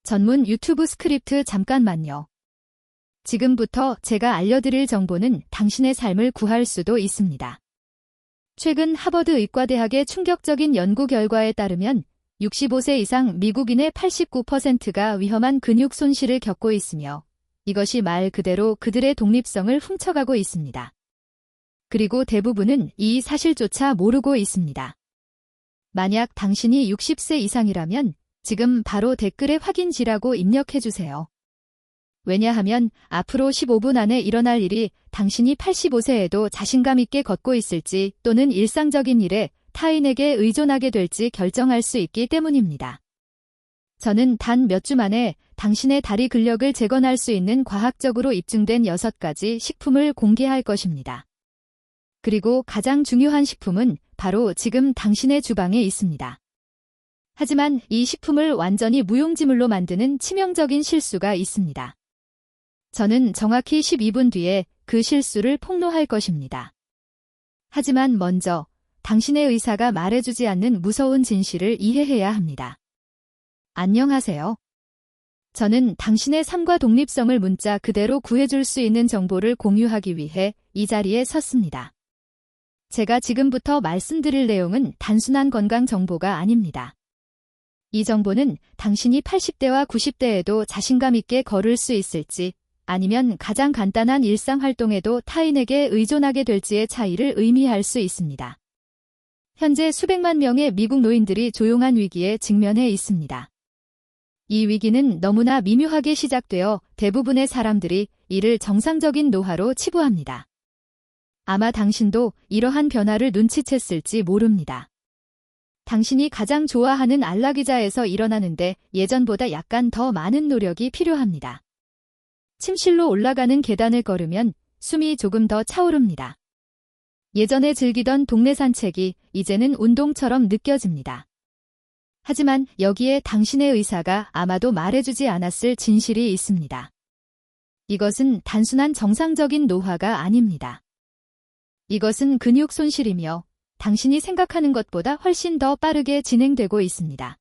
전문 유튜브 스크립트 잠깐만요. 지금부터 제가 알려드릴 정보는 당신의 삶을 구할 수도 있습니다. 최근 하버드 의과대학의 충격적인 연구 결과에 따르면 65세 이상 미국인의 89%가 위험한 근육 손실을 겪고 있으며 이것이 말 그대로 그들의 독립성을 훔쳐가고 있습니다. 그리고 대부분은 이 사실조차 모르고 있습니다. 만약 당신이 60세 이상이라면 지금 바로 댓글에 확인지라고 입력해주세요. 왜냐하면 앞으로 15분 안에 일어날 일이 당신이 85세에도 자신감 있게 걷고 있을지 또는 일상적인 일에 타인에게 의존하게 될지 결정할 수 있기 때문입니다. 저는 단 몇 주 만에 당신의 다리 근력을 재건할 수 있는 과학적으로 입증된 6가지 식품을 공개할 것입니다. 그리고 가장 중요한 식품은 바로 지금 당신의 주방에 있습니다. 하지만 이 식품을 완전히 무용지물로 만드는 치명적인 실수가 있습니다. 저는 정확히 12분 뒤에 그 실수를 폭로할 것입니다. 하지만 먼저 당신의 의사가 말해주지 않는 무서운 진실을 이해해야 합니다. 안녕하세요. 저는 당신의 삶과 독립성을 문자 그대로 구해줄 수 있는 정보를 공유하기 위해 이 자리에 섰습니다. 제가 지금부터 말씀드릴 내용은 단순한 건강 정보가 아닙니다. 이 정보는 당신이 80대와 90대에도 자신감 있게 걸을 수 있을지 아니면 가장 간단한 일상 활동에도 타인에게 의존하게 될지의 차이를 의미할 수 있습니다. 현재 수백만 명의 미국 노인들이 조용한 위기에 직면해 있습니다. 이 위기는 너무나 미묘하게 시작되어 대부분의 사람들이 이를 정상적인 노화로 치부합니다. 아마 당신도 이러한 변화를 눈치챘을지 모릅니다. 당신이 가장 좋아하는 안락의자에서 일어나는데 예전보다 약간 더 많은 노력이 필요합니다. 침실로 올라가는 계단을 걸으면 숨이 조금 더 차오릅니다. 예전에 즐기던 동네 산책이 이제는 운동처럼 느껴집니다. 하지만 여기에 당신의 의사가 아마도 말해주지 않았을 진실이 있습니다. 이것은 단순한 정상적인 노화가 아닙니다. 이것은 근육 손실이며 당신이 생각하는 것보다 훨씬 더 빠르게 진행되고 있습니다.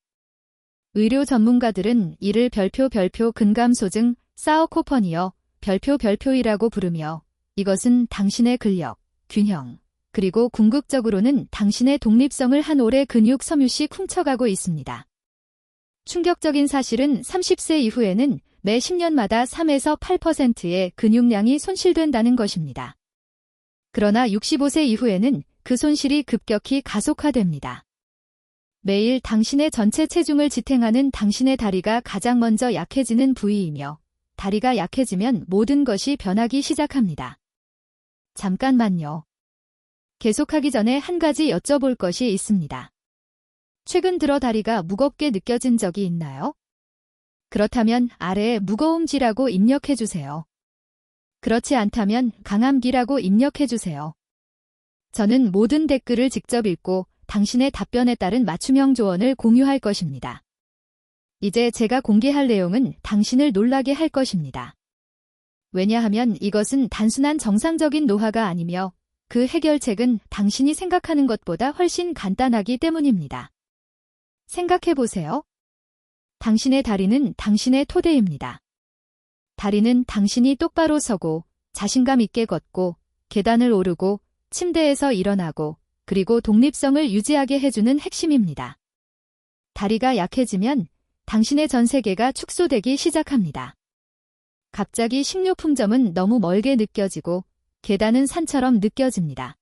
의료 전문가들은 이를 별표 근감소증 사어코퍼니어 별표이라고 부르며 이것은 당신의 근력, 균형, 그리고 궁극적으로는 당신의 독립성을 한 올의 근육 섬유씩 훔쳐가고 있습니다. 충격적인 사실은 30세 이후에는 매 10년마다 3에서 8%의 근육량이 손실된다는 것입니다. 그러나 65세 이후에는 그 손실이 급격히 가속화됩니다. 매일 당신의 전체 체중을 지탱하는 당신의 다리가 가장 먼저 약해지는 부위이며 다리가 약해지면 모든 것이 변하기 시작합니다. 잠깐만요. 계속하기 전에 한 가지 여쭤볼 것이 있습니다. 최근 들어 다리가 무겁게 느껴진 적이 있나요? 그렇다면 아래에 무거움지라고 입력해주세요. 그렇지 않다면 강함기라고 입력해주세요. 저는 모든 댓글을 직접 읽고 당신의 답변에 따른 맞춤형 조언을 공유할 것입니다. 이제 제가 공개할 내용은 당신을 놀라게 할 것입니다. 왜냐하면 이것은 단순한 정상적인 노화가 아니며 그 해결책은 당신이 생각하는 것보다 훨씬 간단하기 때문입니다. 생각해보세요. 당신의 다리는 당신의 토대입니다. 다리는 당신이 똑바로 서고 자신감 있게 걷고 계단을 오르고 침대에서 일어나고 그리고 독립성을 유지하게 해주는 핵심입니다. 다리가 약해지면 당신의 전 세계가 축소되기 시작합니다. 갑자기 식료품점은 너무 멀게 느껴지고 계단은 산처럼 느껴집니다.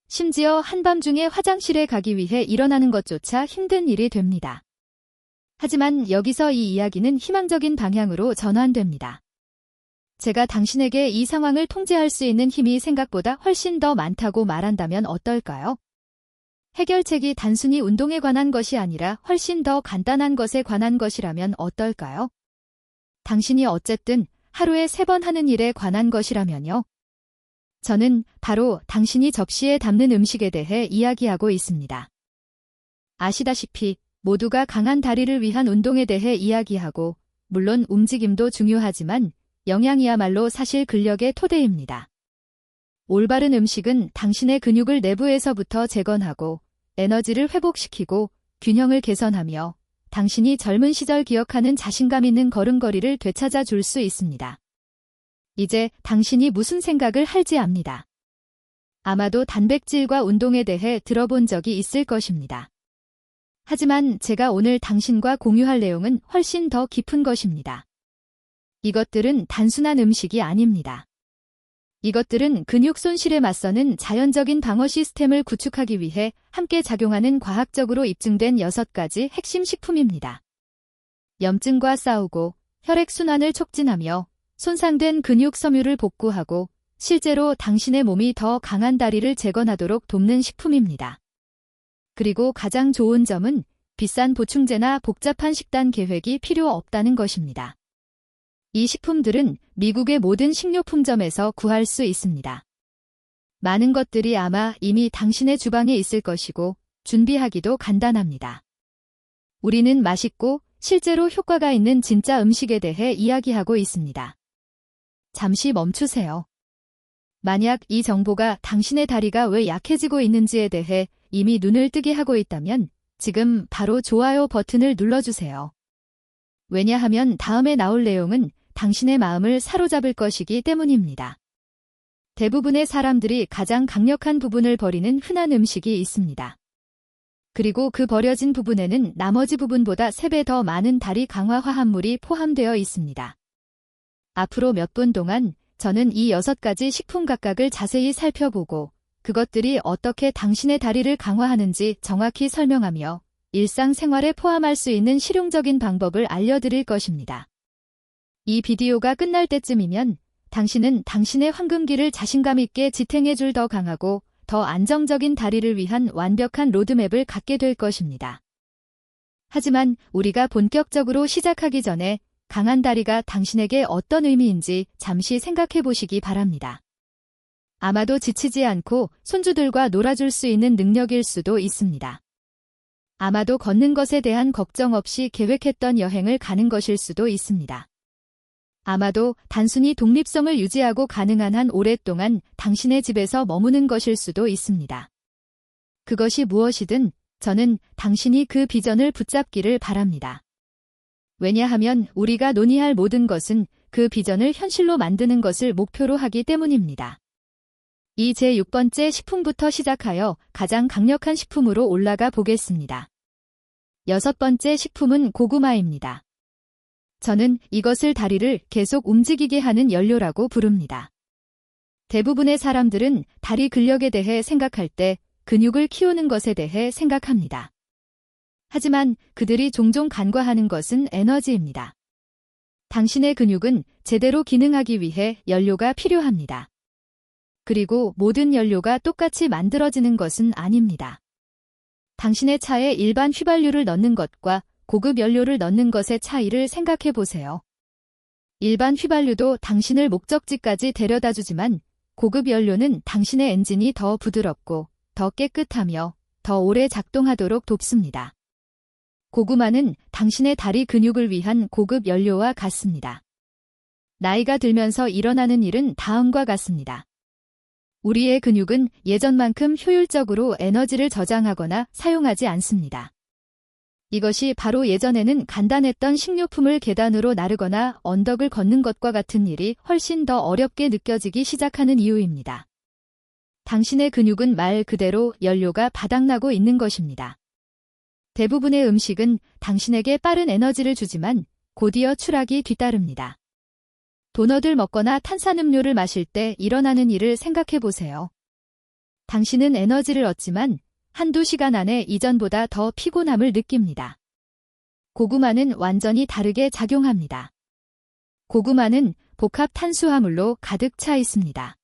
심지어 한밤중에 화장실에 가기 위해 일어나는 것조차 힘든 일이 됩니다. 하지만 여기서 이 이야기는 희망적인 방향으로 전환됩니다. 제가 당신에게 이 상황을 통제할 수 있는 힘이 생각보다 훨씬 더 많다고 말한다면 어떨까요? 해결책이 단순히 운동에 관한 것이 아니라 훨씬 더 간단한 것에 관한 것이라면 어떨까요? 당신이 어쨌든 하루에 3번 하는 일에 관한 것이라면요. 저는 바로 당신이 접시에 담는 음식에 대해 이야기하고 있습니다. 아시다시피 모두가 강한 다리를 위한 운동에 대해 이야기하고 물론 움직임도 중요하지만 영양이야말로 사실 근력의 토대입니다. 올바른 음식은 당신의 근육을 내부에서부터 재건하고 에너지를 회복시키고 균형을 개선하며 당신이 젊은 시절 기억하는 자신감 있는 걸음걸이를 되찾아 줄 수 있습니다. 이제 당신이 무슨 생각을 할지 압니다. 아마도 단백질과 운동에 대해 들어본 적이 있을 것입니다. 하지만 제가 오늘 당신과 공유할 내용은 훨씬 더 깊은 것입니다. 이것들은 단순한 음식이 아닙니다. 이것들은 근육 손실에 맞서는 자연적인 방어 시스템을 구축하기 위해 함께 작용하는 과학적으로 입증된 6가지 핵심 식품입니다. 염증과 싸우고 혈액순환을 촉진하며 손상된 근육 섬유를 복구하고 실제로 당신의 몸이 더 강한 다리를 재건하도록 돕는 식품입니다. 그리고 가장 좋은 점은 비싼 보충제나 복잡한 식단 계획이 필요 없다는 것입니다. 이 식품들은 미국의 모든 식료품점에서 구할 수 있습니다. 많은 것들이 아마 이미 당신의 주방에 있을 것이고 준비하기도 간단합니다. 우리는 맛있고 실제로 효과가 있는 진짜 음식에 대해 이야기하고 있습니다. 잠시 멈추세요. 만약 이 정보가 당신의 다리가 왜 약해지고 있는지에 대해 이미 눈을 뜨게 하고 있다면 지금 바로 좋아요 버튼을 눌러주세요. 왜냐하면 다음에 나올 내용은 당신의 마음을 사로잡을 것이기 때문입니다. 대부분의 사람들이 가장 강력한 부분을 버리는 흔한 음식이 있습니다. 그리고 그 버려진 부분에는 나머지 부분보다 3배 더 많은 다리 강화 화합물이 포함되어 있습니다. 앞으로 몇 분 동안 저는 이 6가지 식품 각각을 자세히 살펴보고 그것들이 어떻게 당신의 다리를 강화하는지 정확히 설명하며 일상생활에 포함할 수 있는 실용적인 방법을 알려드릴 것입니다. 이 비디오가 끝날 때쯤이면 당신은 당신의 황금기를 자신감 있게 지탱해줄 더 강하고 더 안정적인 다리를 위한 완벽한 로드맵을 갖게 될 것입니다. 하지만 우리가 본격적으로 시작하기 전에 강한 다리가 당신에게 어떤 의미인지 잠시 생각해 보시기 바랍니다. 아마도 지치지 않고 손주들과 놀아줄 수 있는 능력일 수도 있습니다. 아마도 걷는 것에 대한 걱정 없이 계획했던 여행을 가는 것일 수도 있습니다. 아마도 단순히 독립성을 유지하고 가능한 한 오랫동안 당신의 집에서 머무는 것일 수도 있습니다. 그것이 무엇이든 저는 당신이 그 비전을 붙잡기를 바랍니다. 왜냐하면 우리가 논의할 모든 것은 그 비전을 현실로 만드는 것을 목표로 하기 때문입니다. 이 제6번째 식품부터 시작하여 가장 강력한 식품으로 올라가 보겠습니다. 6번째 식품은 고구마입니다. 저는 이것을 다리를 계속 움직이게 하는 연료라고 부릅니다. 대부분의 사람들은 다리 근력에 대해 생각할 때 근육을 키우는 것에 대해 생각합니다. 하지만 그들이 종종 간과하는 것은 에너지입니다. 당신의 근육은 제대로 기능하기 위해 연료가 필요합니다. 그리고 모든 연료가 똑같이 만들어지는 것은 아닙니다. 당신의 차에 일반 휘발유를 넣는 것과 고급 연료를 넣는 것의 차이를 생각해 보세요. 일반 휘발유도 당신을 목적지까지 데려다 주지만 고급 연료는 당신의 엔진이 더 부드럽고 더 깨끗하며 더 오래 작동하도록 돕습니다. 고구마는 당신의 다리 근육을 위한 고급 연료와 같습니다. 나이가 들면서 일어나는 일은 다음과 같습니다. 우리의 근육은 예전만큼 효율적으로 에너지를 저장하거나 사용하지 않습니다. 이것이 바로 예전에는 간단했던 식료품을 계단으로 나르거나 언덕을 걷는 것과 같은 일이 훨씬 더 어렵게 느껴지기 시작하는 이유입니다. 당신의 근육은 말 그대로 연료가 바닥나고 있는 것입니다. 대부분의 음식은 당신에게 빠른 에너지를 주지만 곧이어 추락이 뒤따릅니다. 도넛을 먹거나 탄산음료를 마실 때 일어나는 일을 생각해 보세요. 당신은 에너지를 얻지만 한두 시간 안에 이전보다 더 피곤함을 느낍니다. 고구마는 완전히 다르게 작용합니다. 고구마는 복합 탄수화물로 가득 차 있습니다.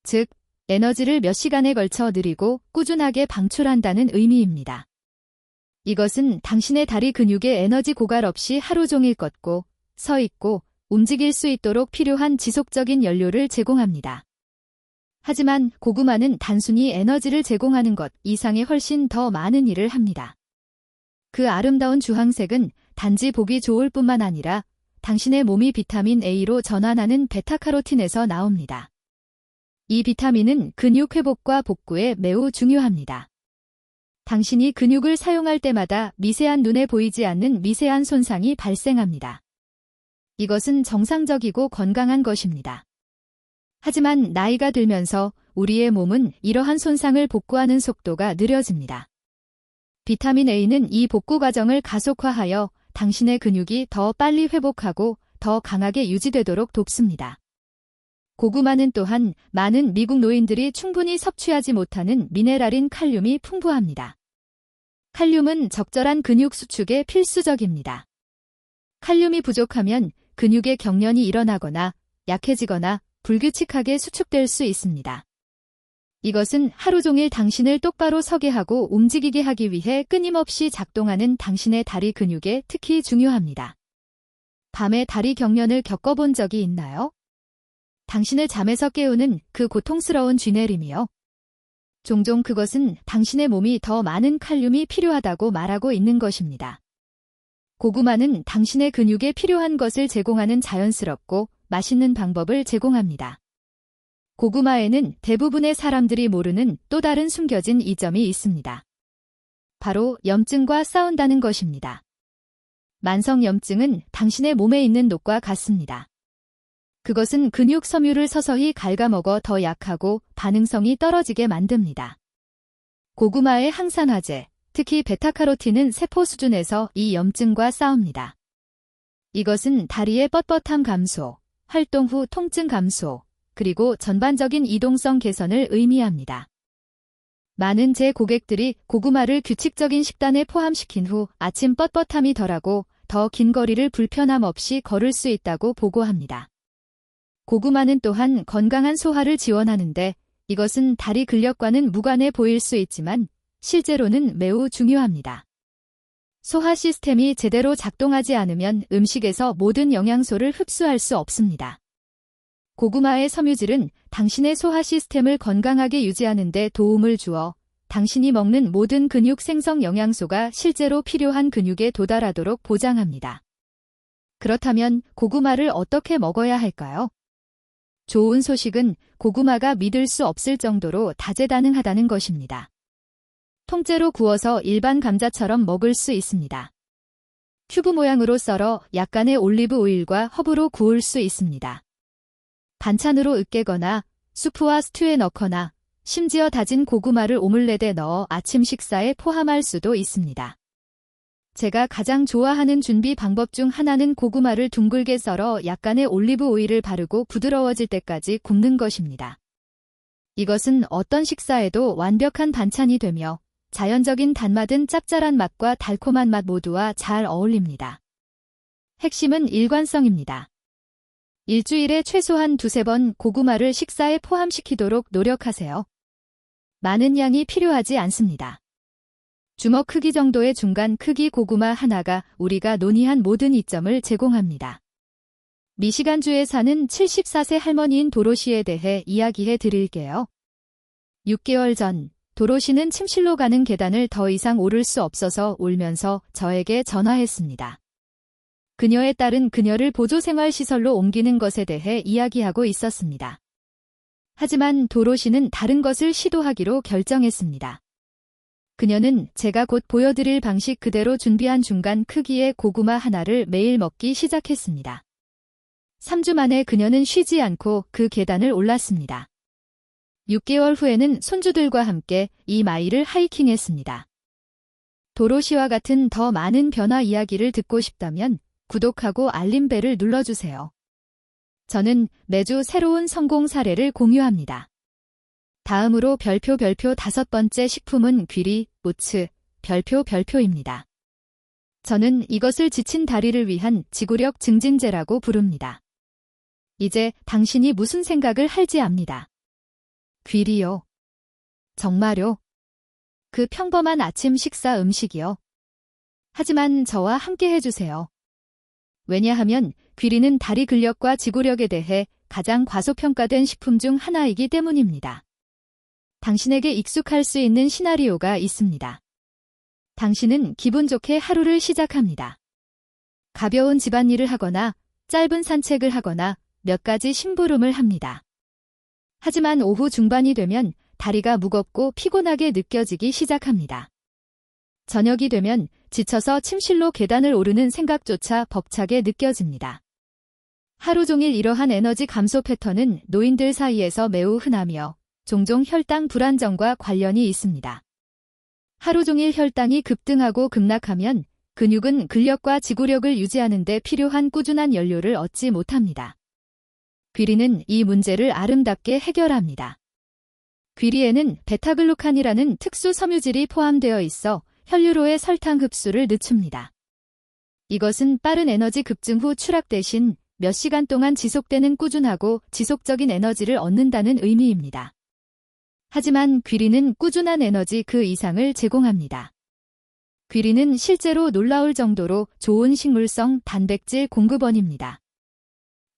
즉, 에너지를 몇 시간에 걸쳐 느리고 꾸준하게 방출한다는 의미입니다. 이것은 당신의 다리 근육의 에너지 고갈 없이 하루 종일 걷고, 서 있고, 움직일 수 있도록 필요한 지속적인 연료를 제공합니다. 하지만 고구마는 단순히 에너지를 제공하는 것 이상의 훨씬 더 많은 일을 합니다. 그 아름다운 주황색은 단지 보기 좋을 뿐만 아니라 당신의 몸이 비타민 A로 전환하는 베타카로틴에서 나옵니다. 이 비타민은 근육 회복과 복구에 매우 중요합니다. 당신이 근육을 사용할 때마다 미세한 눈에 보이지 않는 미세한 손상이 발생합니다. 이것은 정상적이고 건강한 것입니다. 하지만 나이가 들면서 우리의 몸은 이러한 손상을 복구하는 속도가 느려집니다. 비타민 A는 이 복구 과정을 가속화하여 당신의 근육이 더 빨리 회복하고 더 강하게 유지되도록 돕습니다. 고구마는 또한 많은 미국 노인들이 충분히 섭취하지 못하는 미네랄인 칼륨이 풍부합니다. 칼륨은 적절한 근육 수축에 필수적입니다. 칼륨이 부족하면 근육의 경련이 일어나거나 약해지거나 불규칙하게 수축될 수 있습니다. 이것은 하루 종일 당신을 똑바로 서게 하고 움직이게 하기 위해 끊임없이 작동하는 당신의 다리 근육에 특히 중요합니다. 밤에 다리 경련을 겪어본 적이 있나요? 당신을 잠에서 깨우는 그 고통스러운 쥐내림이요. 종종 그것은 당신의 몸이 더 많은 칼륨이 필요하다고 말하고 있는 것입니다. 고구마는 당신의 근육에 필요한 것을 제공하는 자연스럽고 맛있는 방법을 제공합니다. 고구마에는 대부분의 사람들이 모르는 또 다른 숨겨진 이점이 있습니다. 바로 염증과 싸운다는 것입니다. 만성 염증은 당신의 몸에 있는 녹과 같습니다. 그것은 근육 섬유를 서서히 갉아먹어 더 약하고 반응성이 떨어지게 만듭니다. 고구마의 항산화제, 특히 베타카로틴은 세포 수준에서 이 염증과 싸웁니다. 이것은 다리의 뻣뻣함 감소, 활동 후 통증 감소, 그리고 전반적인 이동성 개선을 의미합니다. 많은 제 고객들이 고구마를 규칙적인 식단에 포함시킨 후 아침 뻣뻣함이 덜하고 더 긴 거리를 불편함 없이 걸을 수 있다고 보고합니다. 고구마는 또한 건강한 소화를 지원하는데 이것은 다리 근력과는 무관해 보일 수 있지만 실제로는 매우 중요합니다. 소화 시스템이 제대로 작동하지 않으면 음식에서 모든 영양소를 흡수할 수 없습니다. 고구마의 섬유질은 당신의 소화 시스템을 건강하게 유지하는 데 도움을 주어 당신이 먹는 모든 근육 생성 영양소가 실제로 필요한 근육에 도달하도록 보장합니다. 그렇다면 고구마를 어떻게 먹어야 할까요? 좋은 소식은 고구마가 믿을 수 없을 정도로 다재다능하다는 것입니다. 통째로 구워서 일반 감자처럼 먹을 수 있습니다. 큐브 모양으로 썰어 약간의 올리브 오일과 허브로 구울 수 있습니다. 반찬으로 으깨거나 수프와 스튜에 넣거나 심지어 다진 고구마를 오믈렛에 넣어 아침 식사에 포함할 수도 있습니다. 제가 가장 좋아하는 준비 방법 중 하나는 고구마를 둥글게 썰어 약간의 올리브 오일을 바르고 부드러워질 때까지 굽는 것입니다. 이것은 어떤 식사에도 완벽한 반찬이 되며 자연적인 단맛은 짭짤한 맛과 달콤한 맛 모두와 잘 어울립니다. 핵심은 일관성입니다. 일주일에 최소한 2~3번 고구마를 식사에 포함시키도록 노력하세요. 많은 양이 필요하지 않습니다. 주먹 크기 정도의 중간 크기 고구마 하나가 우리가 논의한 모든 이점을 제공합니다. 미시간주에 사는 74세 할머니인 도로시에 대해 이야기해 드릴게요. 6개월 전 도로시는 침실로 가는 계단을 더 이상 오를 수 없어서 울면서 저에게 전화했습니다. 그녀의 딸은 그녀를 보조생활시설로 옮기는 것에 대해 이야기하고 있었습니다. 하지만 도로시는 다른 것을 시도하기로 결정했습니다. 그녀는 제가 곧 보여드릴 방식 그대로 준비한 중간 크기의 고구마 하나를 매일 먹기 시작했습니다. 3주 만에 그녀는 쉬지 않고 그 계단을 올랐습니다. 6개월 후에는 손주들과 함께 이 마일을 하이킹했습니다. 도로시와 같은 더 많은 변화 이야기를 듣고 싶다면 구독하고 알림벨을 눌러주세요. 저는 매주 새로운 성공 사례를 공유합니다. 다음으로 별표 5번째 식품은 귀리, 우츠, 별표입니다. 저는 이것을 지친 다리를 위한 지구력 증진제라고 부릅니다. 이제 당신이 무슨 생각을 할지 압니다. 귀리요. 정말요? 그 평범한 아침 식사 음식이요. 하지만 저와 함께 해주세요. 왜냐하면 귀리는 다리 근력과 지구력에 대해 가장 과소평가된 식품 중 하나이기 때문입니다. 당신에게 익숙할 수 있는 시나리오가 있습니다. 당신은 기분 좋게 하루를 시작합니다. 가벼운 집안일을 하거나 짧은 산책을 하거나 몇 가지 심부름을 합니다. 하지만 오후 중반이 되면 다리가 무겁고 피곤하게 느껴지기 시작합니다. 저녁이 되면 지쳐서 침실로 계단을 오르는 생각조차 벅차게 느껴집니다. 하루 종일 이러한 에너지 감소 패턴은 노인들 사이에서 매우 흔하며 종종 혈당 불안정과 관련이 있습니다. 하루 종일 혈당이 급등하고 급락하면 근육은 근력과 지구력을 유지하는 데 필요한 꾸준한 연료를 얻지 못합니다. 귀리는 이 문제를 아름답게 해결합니다. 귀리에는 베타글루칸이라는 특수 섬유질이 포함되어 있어 혈류로의 설탕 흡수를 늦춥니다. 이것은 빠른 에너지 급증 후 추락 대신 몇 시간 동안 지속되는 꾸준하고 지속적인 에너지를 얻는다는 의미입니다. 하지만 귀리는 꾸준한 에너지 그 이상을 제공합니다. 귀리는 실제로 놀라울 정도로 좋은 식물성 단백질 공급원입니다.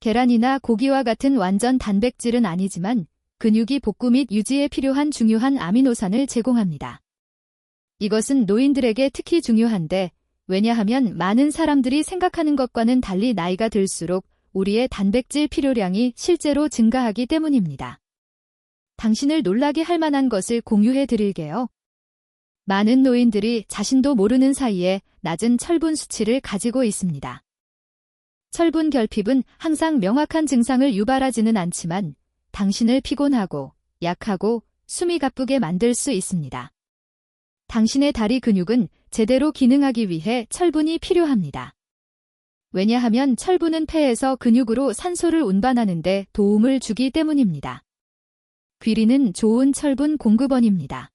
계란이나 고기와 같은 완전 단백질은 아니지만 근육이 복구 및 유지에 필요한 중요한 아미노산을 제공합니다. 이것은 노인들에게 특히 중요한데, 왜냐하면 많은 사람들이 생각하는 것과는 달리 나이가 들수록 우리의 단백질 필요량이 실제로 증가하기 때문입니다. 당신을 놀라게 할 만한 것을 공유해 드릴게요. 많은 노인들이 자신도 모르는 사이에 낮은 철분 수치를 가지고 있습니다. 철분 결핍은 항상 명확한 증상을 유발하지는 않지만 당신을 피곤하고 약하고 숨이 가쁘게 만들 수 있습니다. 당신의 다리 근육은 제대로 기능하기 위해 철분이 필요합니다. 왜냐하면 철분은 폐에서 근육으로 산소를 운반하는 데 도움을 주기 때문입니다. 귀리는 좋은 철분 공급원입니다.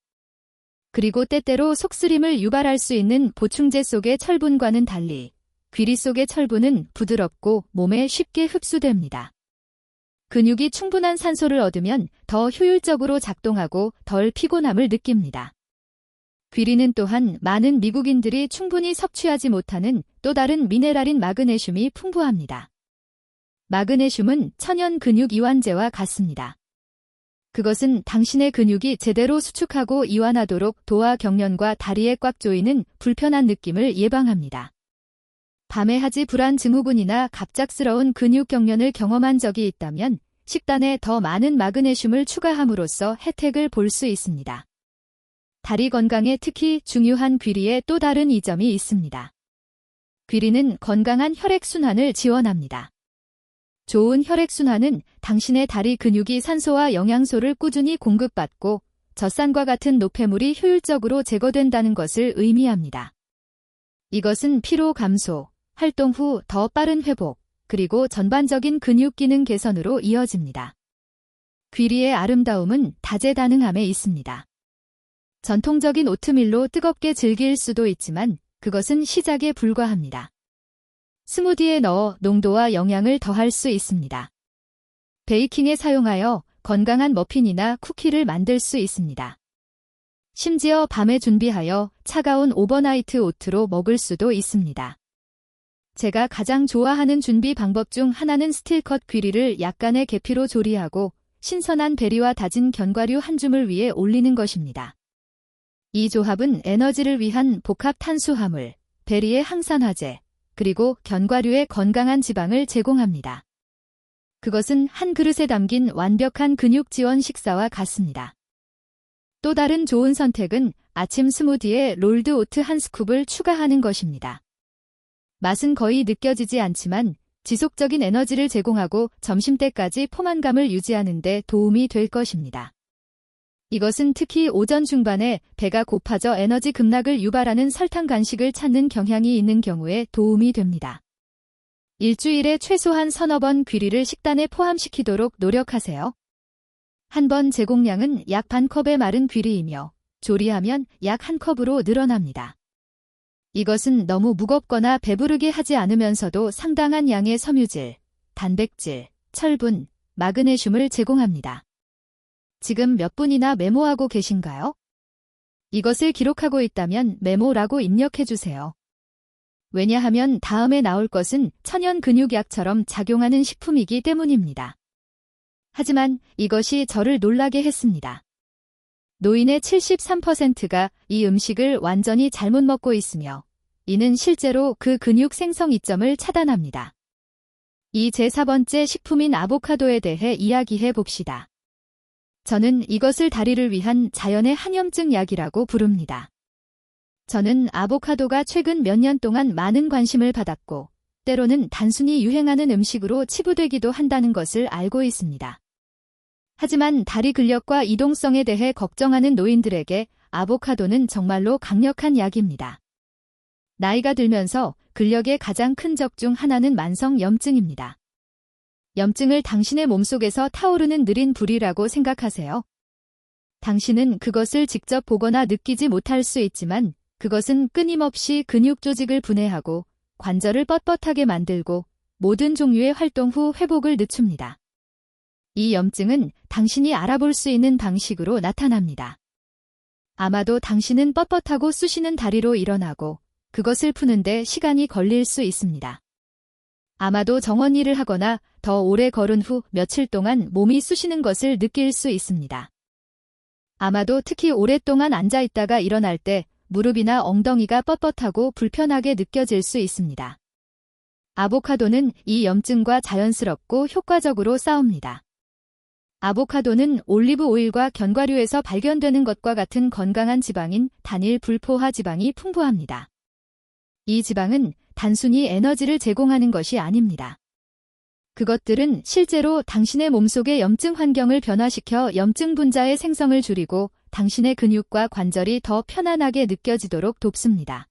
그리고 때때로 속쓰림을 유발할 수 있는 보충제 속의 철분과는 달리 귀리 속의 철분은 부드럽고 몸에 쉽게 흡수됩니다. 근육이 충분한 산소를 얻으면 더 효율적으로 작동하고 덜 피곤함을 느낍니다. 귀리는 또한 많은 미국인들이 충분히 섭취하지 못하는 또 다른 미네랄인 마그네슘이 풍부합니다. 마그네슘은 천연 근육 이완제와 같습니다. 그것은 당신의 근육이 제대로 수축하고 이완하도록 도와 경련과 다리에 꽉 조이는 불편한 느낌을 예방합니다. 밤에 하지 불안 증후군이나 갑작스러운 근육 경련을 경험한 적이 있다면 식단에 더 많은 마그네슘을 추가함으로써 혜택을 볼 수 있습니다. 다리 건강에 특히 중요한 귀리의 또 다른 이점이 있습니다. 귀리는 건강한 혈액순환을 지원합니다. 좋은 혈액순환은 당신의 다리 근육이 산소와 영양소를 꾸준히 공급받고 젖산과 같은 노폐물이 효율적으로 제거된다는 것을 의미합니다. 이것은 피로 감소, 활동 후 더 빠른 회복, 그리고 전반적인 근육 기능 개선으로 이어집니다. 귀리의 아름다움은 다재다능함에 있습니다. 전통적인 오트밀로 뜨겁게 즐길 수도 있지만 그것은 시작에 불과합니다. 스무디에 넣어 농도와 영양을 더할 수 있습니다. 베이킹에 사용하여 건강한 머핀이나 쿠키를 만들 수 있습니다. 심지어 밤에 준비하여 차가운 오버나이트 오트로 먹을 수도 있습니다. 제가 가장 좋아하는 준비 방법 중 하나는 스틸컷 귀리를 약간의 계피로 조리하고 신선한 베리와 다진 견과류 한 줌을 위에 올리는 것입니다. 이 조합은 에너지를 위한 복합 탄수화물, 베리의 항산화제, 그리고 견과류의 건강한 지방을 제공합니다. 그것은 한 그릇에 담긴 완벽한 근육 지원 식사와 같습니다. 또 다른 좋은 선택은 아침 스무디에 롤드 오트 한 스쿱을 추가하는 것입니다. 맛은 거의 느껴지지 않지만 지속적인 에너지를 제공하고 점심때까지 포만감을 유지하는 데 도움이 될 것입니다. 이것은 특히 오전 중반에 배가 고파져 에너지 급락을 유발하는 설탕 간식을 찾는 경향이 있는 경우에 도움이 됩니다. 일주일에 최소한 서너 번 귀리를 식단에 포함시키도록 노력하세요. 한 번 제공량은 약 반 컵의 마른 귀리이며 조리하면 약 한 컵으로 늘어납니다. 이것은 너무 무겁거나 배부르게 하지 않으면서도 상당한 양의 섬유질, 단백질, 철분, 마그네슘을 제공합니다. 지금 몇 분이나 메모하고 계신가요? 이것을 기록하고 있다면 메모라고 입력해주세요. 왜냐하면 다음에 나올 것은 천연 근육약처럼 작용하는 식품이기 때문입니다. 하지만 이것이 저를 놀라게 했습니다. 노인의 73%가 이 음식을 완전히 잘못 먹고 있으며 이는 실제로 그 근육 생성 이점을 차단합니다. 이 제4번째 식품인 아보카도에 대해 이야기해 봅시다. 저는 이것을 다리를 위한 자연의 항염증 약이라고 부릅니다. 저는 아보카도가 최근 몇 년 동안 많은 관심을 받았고, 때로는 단순히 유행하는 음식으로 치부되기도 한다는 것을 알고 있습니다. 하지만 다리 근력과 이동성에 대해 걱정하는 노인들에게 아보카도는 정말로 강력한 약입니다. 나이가 들면서 근력의 가장 큰 적 중 하나는 만성 염증입니다. 염증을 당신의 몸속에서 타오르는 느린 불이라고 생각하세요. 당신은 그것을 직접 보거나 느끼지 못할 수 있지만 그것은 끊임없이 근육 조직을 분해하고 관절을 뻣뻣하게 만들고 모든 종류의 활동 후 회복을 늦춥니다. 이 염증은 당신이 알아볼 수 있는 방식으로 나타납니다. 아마도 당신은 뻣뻣하고 쑤시는 다리로 일어나고 그것을 푸는데 시간이 걸릴 수 있습니다. 아마도 정원 일을 하거나 더 오래 걸은 후 며칠 동안 몸이 쑤시는 것을 느낄 수 있습니다. 아마도 특히 오랫동안 앉아 있다가 일어날 때 무릎이나 엉덩이가 뻣뻣하고 불편하게 느껴질 수 있습니다. 아보카도는 이 염증과 자연스럽고 효과적으로 싸웁니다. 아보카도는 올리브 오일과 견과류에서 발견되는 것과 같은 건강한 지방인 단일 불포화 지방이 풍부합니다. 이 지방은 단순히 에너지를 제공하는 것이 아닙니다. 그것들은 실제로 당신의 몸속의 염증 환경을 변화시켜 염증 분자의 생성을 줄이고 당신의 근육과 관절이 더 편안하게 느껴지도록 돕습니다.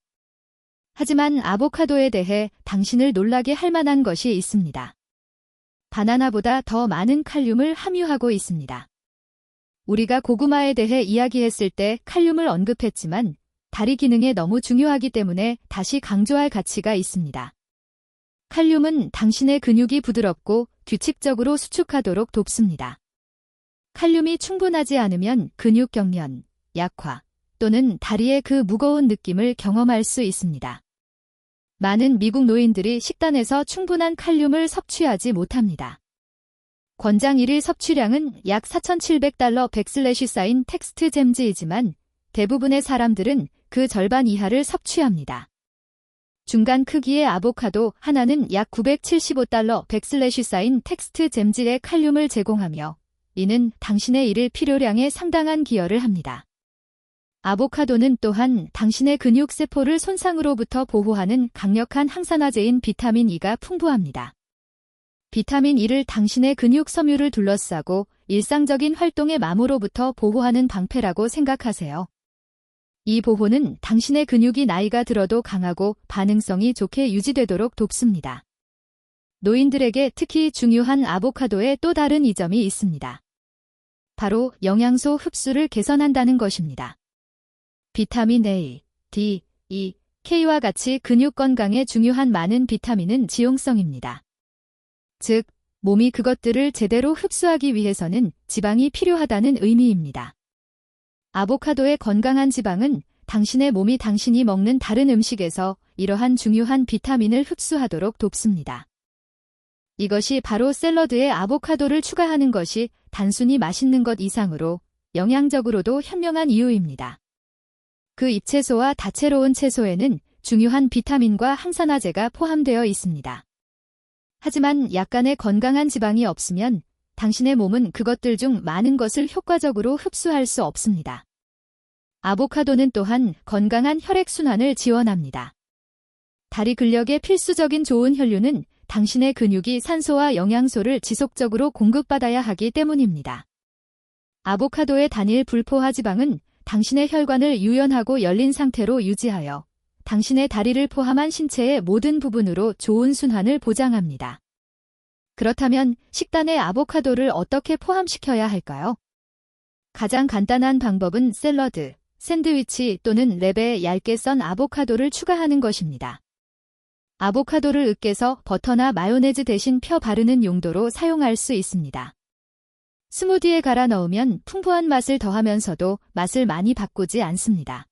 하지만 아보카도에 대해 당신을 놀라게 할 만한 것이 있습니다. 바나나보다 더 많은 칼륨을 함유하고 있습니다. 우리가 고구마에 대해 이야기했을 때 칼륨을 언급했지만 다리 기능에 너무 중요하기 때문에 다시 강조할 가치가 있습니다. 칼륨은 당신의 근육이 부드럽고 규칙적으로 수축하도록 돕습니다. 칼륨이 충분하지 않으면 근육 경련, 약화 또는 다리의 그 무거운 느낌을 경험할 수 있습니다. 많은 미국 노인들이 식단에서 충분한 칼륨을 섭취하지 못합니다. 권장 1일 섭취량은 약 4,700달러 백슬래시사인 텍스트 잼즈이지만 대부분의 사람들은 그 절반 이하를 섭취합니다. 중간 크기의 아보카도 하나는 약 975달러 백슬래시사인 텍스트 잼즈의 칼륨을 제공하며 이는 당신의 일일 필요량에 상당한 기여를 합니다. 아보카도는 또한 당신의 근육 세포를 손상으로부터 보호하는 강력한 항산화제인 비타민 E가 풍부합니다. 비타민 E를 당신의 근육 섬유를 둘러싸고 일상적인 활동의 마모로부터 보호하는 방패라고 생각하세요. 이 보호는 당신의 근육이 나이가 들어도 강하고 반응성이 좋게 유지되도록 돕습니다. 노인들에게 특히 중요한 아보카도의 또 다른 이점이 있습니다. 바로 영양소 흡수를 개선한다는 것입니다. 비타민 A, D, E, K와 같이 근육 건강에 중요한 많은 비타민은 지용성입니다. 즉, 몸이 그것들을 제대로 흡수하기 위해서는 지방이 필요하다는 의미입니다. 아보카도의 건강한 지방은 당신의 몸이 당신이 먹는 다른 음식에서 이러한 중요한 비타민을 흡수하도록 돕습니다. 이것이 바로 샐러드에 아보카도를 추가하는 것이 단순히 맛있는 것 이상으로 영양적으로도 현명한 이유입니다. 그 잎채소와 다채로운 채소에는 중요한 비타민과 항산화제가 포함되어 있습니다. 하지만 약간의 건강한 지방이 없으면 당신의 몸은 그것들 중 많은 것을 효과적으로 흡수할 수 없습니다. 아보카도는 또한 건강한 혈액순환을 지원합니다. 다리 근력에 필수적인 좋은 혈류는 당신의 근육이 산소와 영양소를 지속적으로 공급받아야 하기 때문입니다. 아보카도의 단일 불포화 지방은 당신의 혈관을 유연하고 열린 상태로 유지하여 당신의 다리를 포함한 신체의 모든 부분으로 좋은 순환을 보장합니다. 그렇다면 식단에 아보카도를 어떻게 포함시켜야 할까요? 가장 간단한 방법은 샐러드, 샌드위치 또는 랩에 얇게 썬 아보카도를 추가하는 것입니다. 아보카도를 으깨서 버터나 마요네즈 대신 펴 바르는 용도로 사용할 수 있습니다. 스무디에 갈아 넣으면 풍부한 맛을 더하면서도 맛을 많이 바꾸지 않습니다.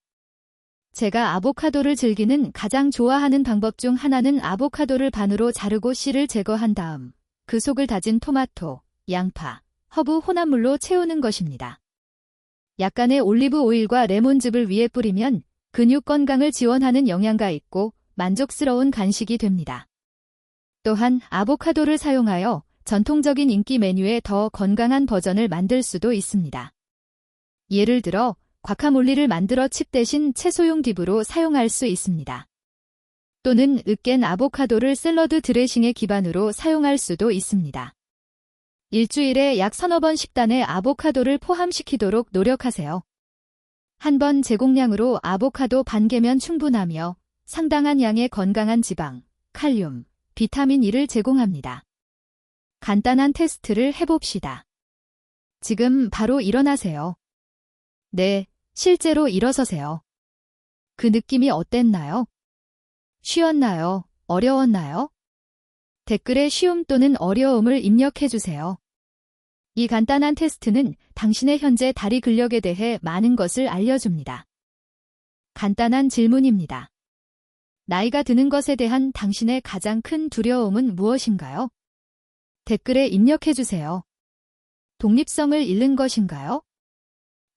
제가 아보카도를 즐기는 가장 좋아하는 방법 중 하나는 아보카도를 반으로 자르고 씨를 제거한 다음 그 속을 다진 토마토, 양파, 허브 혼합물로 채우는 것입니다. 약간의 올리브 오일과 레몬즙을 위에 뿌리면 근육 건강을 지원하는 영양가 있고 만족스러운 간식이 됩니다. 또한 아보카도를 사용하여 전통적인 인기 메뉴의 더 건강한 버전을 만들 수도 있습니다. 예를 들어 과카몰리를 만들어 칩 대신 채소용 딥으로 사용할 수 있습니다. 또는 으깬 아보카도를 샐러드 드레싱의 기반으로 사용할 수도 있습니다. 일주일에 약 서너 번 식단에 아보카도를 포함시키도록 노력하세요. 한 번 제공량으로 아보카도 반 개면 충분하며 상당한 양의 건강한 지방, 칼륨, 비타민 E를 제공합니다. 간단한 테스트를 해봅시다. 지금 바로 일어나세요. 네, 실제로 일어서세요. 그 느낌이 어땠나요? 쉬웠나요? 어려웠나요? 댓글에 쉬움 또는 어려움을 입력해주세요. 이 간단한 테스트는 당신의 현재 다리 근력에 대해 많은 것을 알려줍니다. 간단한 질문입니다. 나이가 드는 것에 대한 당신의 가장 큰 두려움은 무엇인가요? 댓글에 입력해주세요. 독립성을 잃는 것인가요?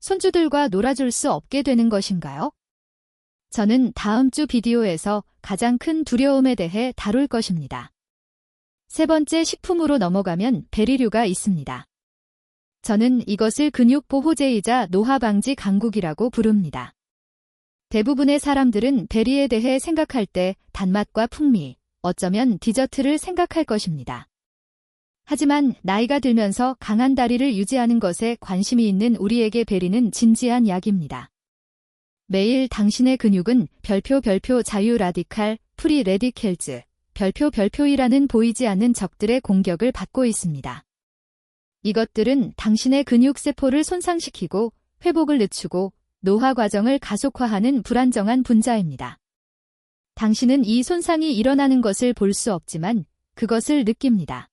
손주들과 놀아줄 수 없게 되는 것인가요? 저는 다음 주 비디오에서 가장 큰 두려움에 대해 다룰 것입니다. 세 번째 식품으로 넘어가면 베리류가 있습니다. 저는 이것을 근육 보호제이자 노화 방지 강국이라고 부릅니다. 대부분의 사람들은 베리에 대해 생각할 때 단맛과 풍미, 어쩌면 디저트를 생각할 것입니다. 하지만 나이가 들면서 강한 다리를 유지하는 것에 관심이 있는 우리에게 베리는 진지한 약입니다. 매일 당신의 근육은 별표 자유 라디칼, 프리 레디켈즈, 별표이라는 보이지 않는 적들의 공격을 받고 있습니다. 이것들은 당신의 근육세포를 손상시키고 회복을 늦추고 노화 과정을 가속화하는 불안정한 분자입니다. 당신은 이 손상이 일어나는 것을 볼 수 없지만 그것을 느낍니다.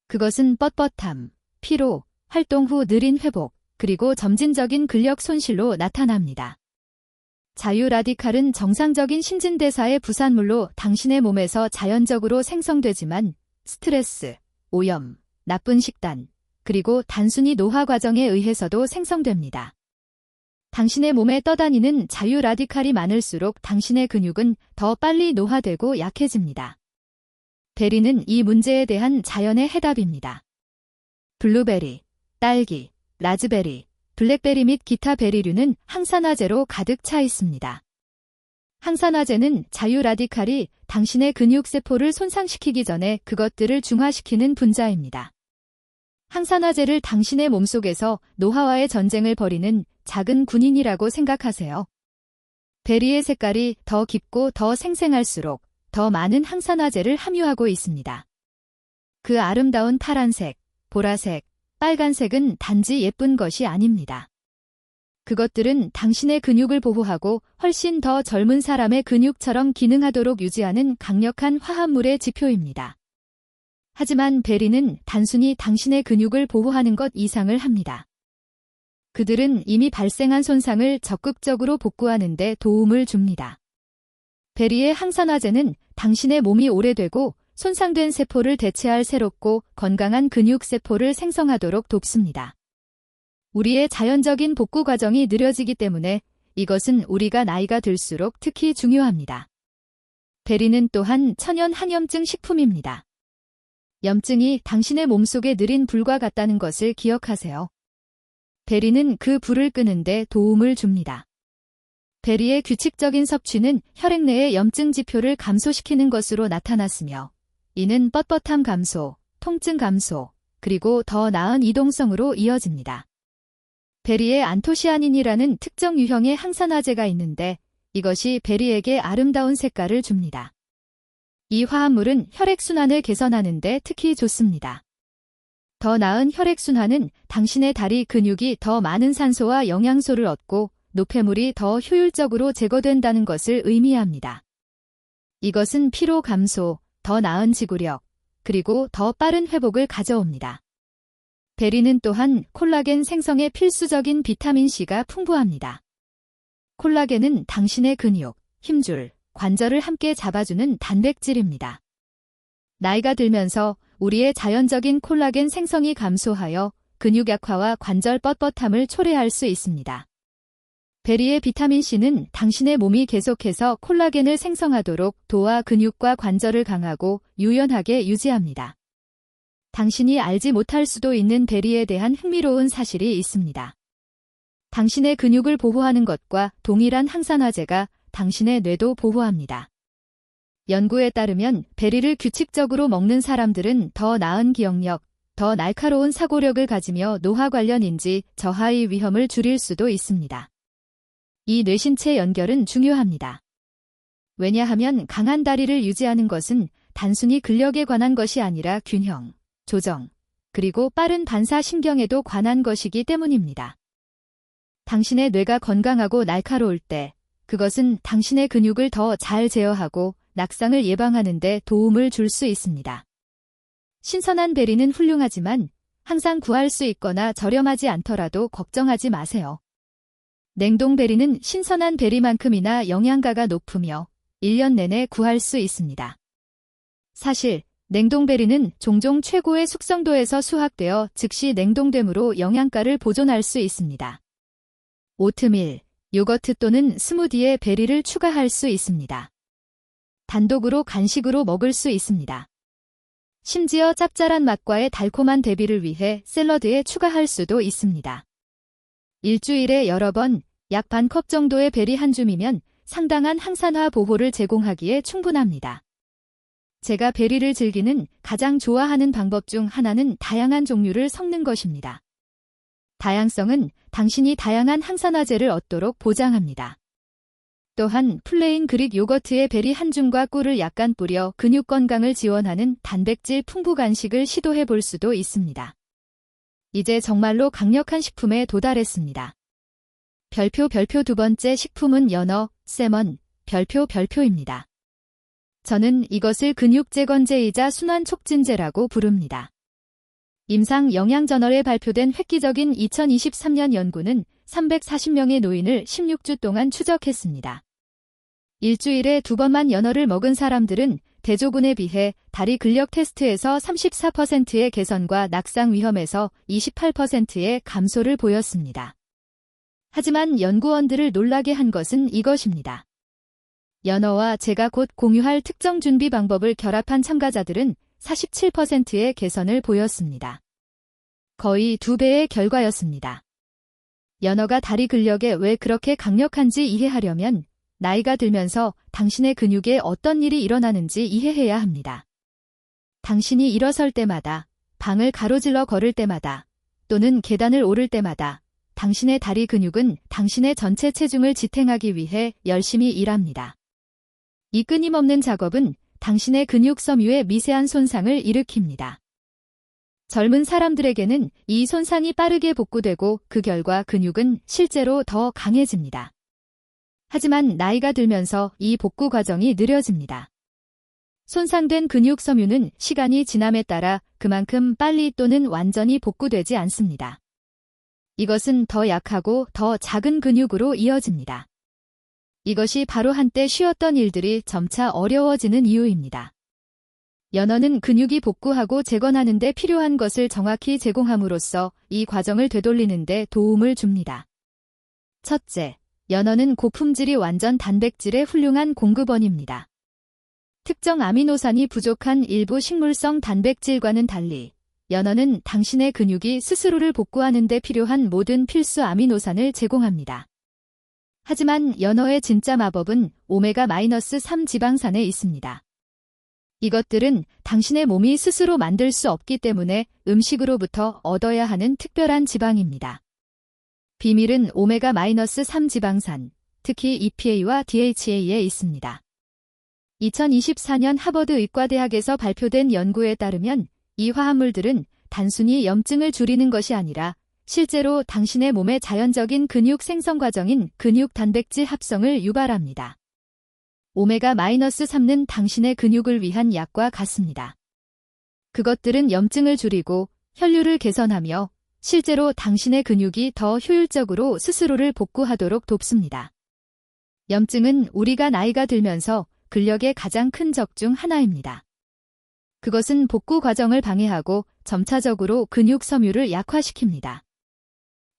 그것은 뻣뻣함, 피로, 활동 후 느린 회복, 그리고 점진적인 근력 손실로 나타납니다. 자유 라디칼은 정상적인 신진대사의 부산물로 당신의 몸에서 자연적으로 생성되지만 스트레스, 오염, 나쁜 식단, 그리고 단순히 노화 과정에 의해서도 생성됩니다. 당신의 몸에 떠다니는 자유 라디칼이 많을수록 당신의 근육은 더 빨리 노화되고 약해집니다. 베리는 이 문제에 대한 자연의 해답입니다. 블루베리, 딸기, 라즈베리, 블랙베리 및 기타 베리류는 항산화제로 가득 차 있습니다. 항산화제는 자유 라디칼이 당신의 근육세포를 손상시키기 전에 그것들을 중화시키는 분자입니다. 항산화제를 당신의 몸속에서 노화와의 전쟁을 벌이는 작은 군인이라고 생각하세요. 베리의 색깔이 더 깊고 더 생생할수록 더 많은 항산화제를 함유하고 있습니다. 그 아름다운 파란색, 보라색, 빨간색은 단지 예쁜 것이 아닙니다. 그것들은 당신의 근육을 보호하고 훨씬 더 젊은 사람의 근육처럼 기능하도록 유지하는 강력한 화합물의 지표입니다. 하지만 베리는 단순히 당신의 근육을 보호하는 것 이상을 합니다. 그들은 이미 발생한 손상을 적극적으로 복구하는 데 도움을 줍니다. 베리의 항산화제는 당신의 몸이 오래되고 손상된 세포를 대체할 새롭고 건강한 근육세포를 생성하도록 돕습니다. 우리의 자연적인 복구 과정이 느려지기 때문에 이것은 우리가 나이가 들수록 특히 중요합니다. 베리는 또한 천연 항염증 식품입니다. 염증이 당신의 몸속에 느린 불과 같다는 것을 기억하세요. 베리는 그 불을 끄는데 도움을 줍니다. 베리의 규칙적인 섭취는 혈액 내의 염증 지표를 감소시키는 것으로 나타났으며 이는 뻣뻣함 감소, 통증 감소, 그리고 더 나은 이동성으로 이어집니다. 베리에 안토시아닌이라는 특정 유형의 항산화제가 있는데 이것이 베리에게 아름다운 색깔을 줍니다. 이 화합물은 혈액순환을 개선하는 데 특히 좋습니다. 더 나은 혈액순환은 당신의 다리 근육이 더 많은 산소와 영양소를 얻고 노폐물이 더 효율적으로 제거된다는 것을 의미합니다. 이것은 피로 감소, 더 나은 지구력, 그리고 더 빠른 회복을 가져옵니다. 베리는 또한 콜라겐 생성에 필수적인 비타민C가 풍부합니다. 콜라겐은 당신의 근육, 힘줄, 관절을 함께 잡아주는 단백질입니다. 나이가 들면서 우리의 자연적인 콜라겐 생성이 감소하여 근육 약화와 관절 뻣뻣함을 초래할 수 있습니다. 베리의 비타민C는 당신의 몸이 계속해서 콜라겐을 생성하도록 도와 근육과 관절을 강하고 유연하게 유지합니다. 당신이 알지 못할 수도 있는 베리에 대한 흥미로운 사실이 있습니다. 당신의 근육을 보호하는 것과 동일한 항산화제가 당신의 뇌도 보호합니다. 연구에 따르면 베리를 규칙적으로 먹는 사람들은 더 나은 기억력, 더 날카로운 사고력을 가지며 노화 관련 인지 저하의 위험을 줄일 수도 있습니다. 이 뇌신체 연결은 중요합니다. 왜냐하면 강한 다리를 유지하는 것은 단순히 근력에 관한 것이 아니라 균형, 조정, 그리고 빠른 반사신경에도 관한 것이기 때문입니다. 당신의 뇌가 건강하고 날카로울 때 그것은 당신의 근육을 더 잘 제어하고 낙상을 예방하는 데 도움을 줄 수 있습니다. 신선한 베리는 훌륭하지만 항상 구할 수 있거나 저렴하지 않더라도 걱정하지 마세요. 냉동 베리는 신선한 베리만큼이나 영양가가 높으며 1년 내내 구할 수 있습니다. 사실 냉동 베리는 종종 최고의 숙성도에서 수확되어 즉시 냉동됨으로 영양가를 보존할 수 있습니다. 오트밀, 요거트 또는 스무디에 베리를 추가할 수 있습니다. 단독으로 간식으로 먹을 수 있습니다. 심지어 짭짤한 맛과의 달콤한 대비를 위해 샐러드에 추가할 수도 있습니다. 일주일에 여러 번, 약 반컵 정도의 베리 한 줌이면 상당한 항산화 보호를 제공하기에 충분합니다. 제가 베리를 즐기는 가장 좋아하는 방법 중 하나는 다양한 종류를 섞는 것입니다. 다양성은 당신이 다양한 항산화제를 얻도록 보장합니다. 또한 플레인 그릭 요거트에 베리 한 줌과 꿀을 약간 뿌려 근육 건강을 지원하는 단백질 풍부 간식을 시도해 볼 수도 있습니다. 이제 정말로 강력한 식품에 도달했습니다. 별표 두 번째 식품은 연어, 세먼, 별표입니다. 저는 이것을 근육 재건제이자 순환 촉진제라고 부릅니다. 임상 영양저널에 발표된 획기적인 2023년 연구는 340명의 노인을 16주 동안 추적했습니다. 일주일에 2번만 연어를 먹은 사람들은 대조군에 비해 다리 근력 테스트에서 34%의 개선과 낙상 위험에서 28%의 감소를 보였습니다. 하지만 연구원들을 놀라게 한 것은 이것입니다. 연어와 제가 곧 공유할 특정 준비 방법을 결합한 참가자들은 47%의 개선을 보였습니다. 거의 2배의 결과였습니다. 연어가 다리 근력에 왜 그렇게 강력한지 이해하려면 나이가 들면서 당신의 근육에 어떤 일이 일어나는지 이해해야 합니다. 당신이 일어설 때마다, 방을 가로질러 걸을 때마다, 또는 계단을 오를 때마다 당신의 다리 근육은 당신의 전체 체중을 지탱하기 위해 열심히 일합니다. 이 끊임없는 작업은 당신의 근육 섬유에 미세한 손상을 일으킵니다. 젊은 사람들에게는 이 손상이 빠르게 복구되고 그 결과 근육은 실제로 더 강해집니다. 하지만 나이가 들면서 이 복구 과정이 느려집니다. 손상된 근육 섬유는 시간이 지남에 따라 그만큼 빨리 또는 완전히 복구되지 않습니다. 이것은 더 약하고 더 작은 근육으로 이어집니다. 이것이 바로 한때 쉬웠던 일들이 점차 어려워지는 이유입니다. 연어는 근육이 복구하고 재건하는 데 필요한 것을 정확히 제공함으로써 이 과정을 되돌리는 데 도움을 줍니다. 첫째, 연어는 고품질이 완전 단백질의 훌륭한 공급원입니다. 특정 아미노산이 부족한 일부 식물성 단백질과는 달리 연어는 당신의 근육이 스스로를 복구하는 데 필요한 모든 필수 아미노산을 제공합니다. 하지만 연어의 진짜 마법은 오메가-3 지방산에 있습니다. 이것들은 당신의 몸이 스스로 만들 수 없기 때문에 음식으로부터 얻어야 하는 특별한 지방입니다. 비밀은 오메가-3 지방산, 특히 EPA와 DHA에 있습니다. 2024년 하버드 의과대학에서 발표된 연구에 따르면 이 화합물들은 단순히 염증을 줄이는 것이 아니라 실제로 당신의 몸의 자연적인 근육 생성 과정인 근육 단백질 합성을 유발합니다. 오메가-3는 당신의 근육을 위한 약과 같습니다. 그것들은 염증을 줄이고 혈류를 개선하며 실제로 당신의 근육이 더 효율적으로 스스로를 복구하도록 돕습니다. 염증은 우리가 나이가 들면서 근력의 가장 큰 적 중 하나입니다. 그것은 복구 과정을 방해하고 점차적으로 근육 섬유를 약화시킵니다.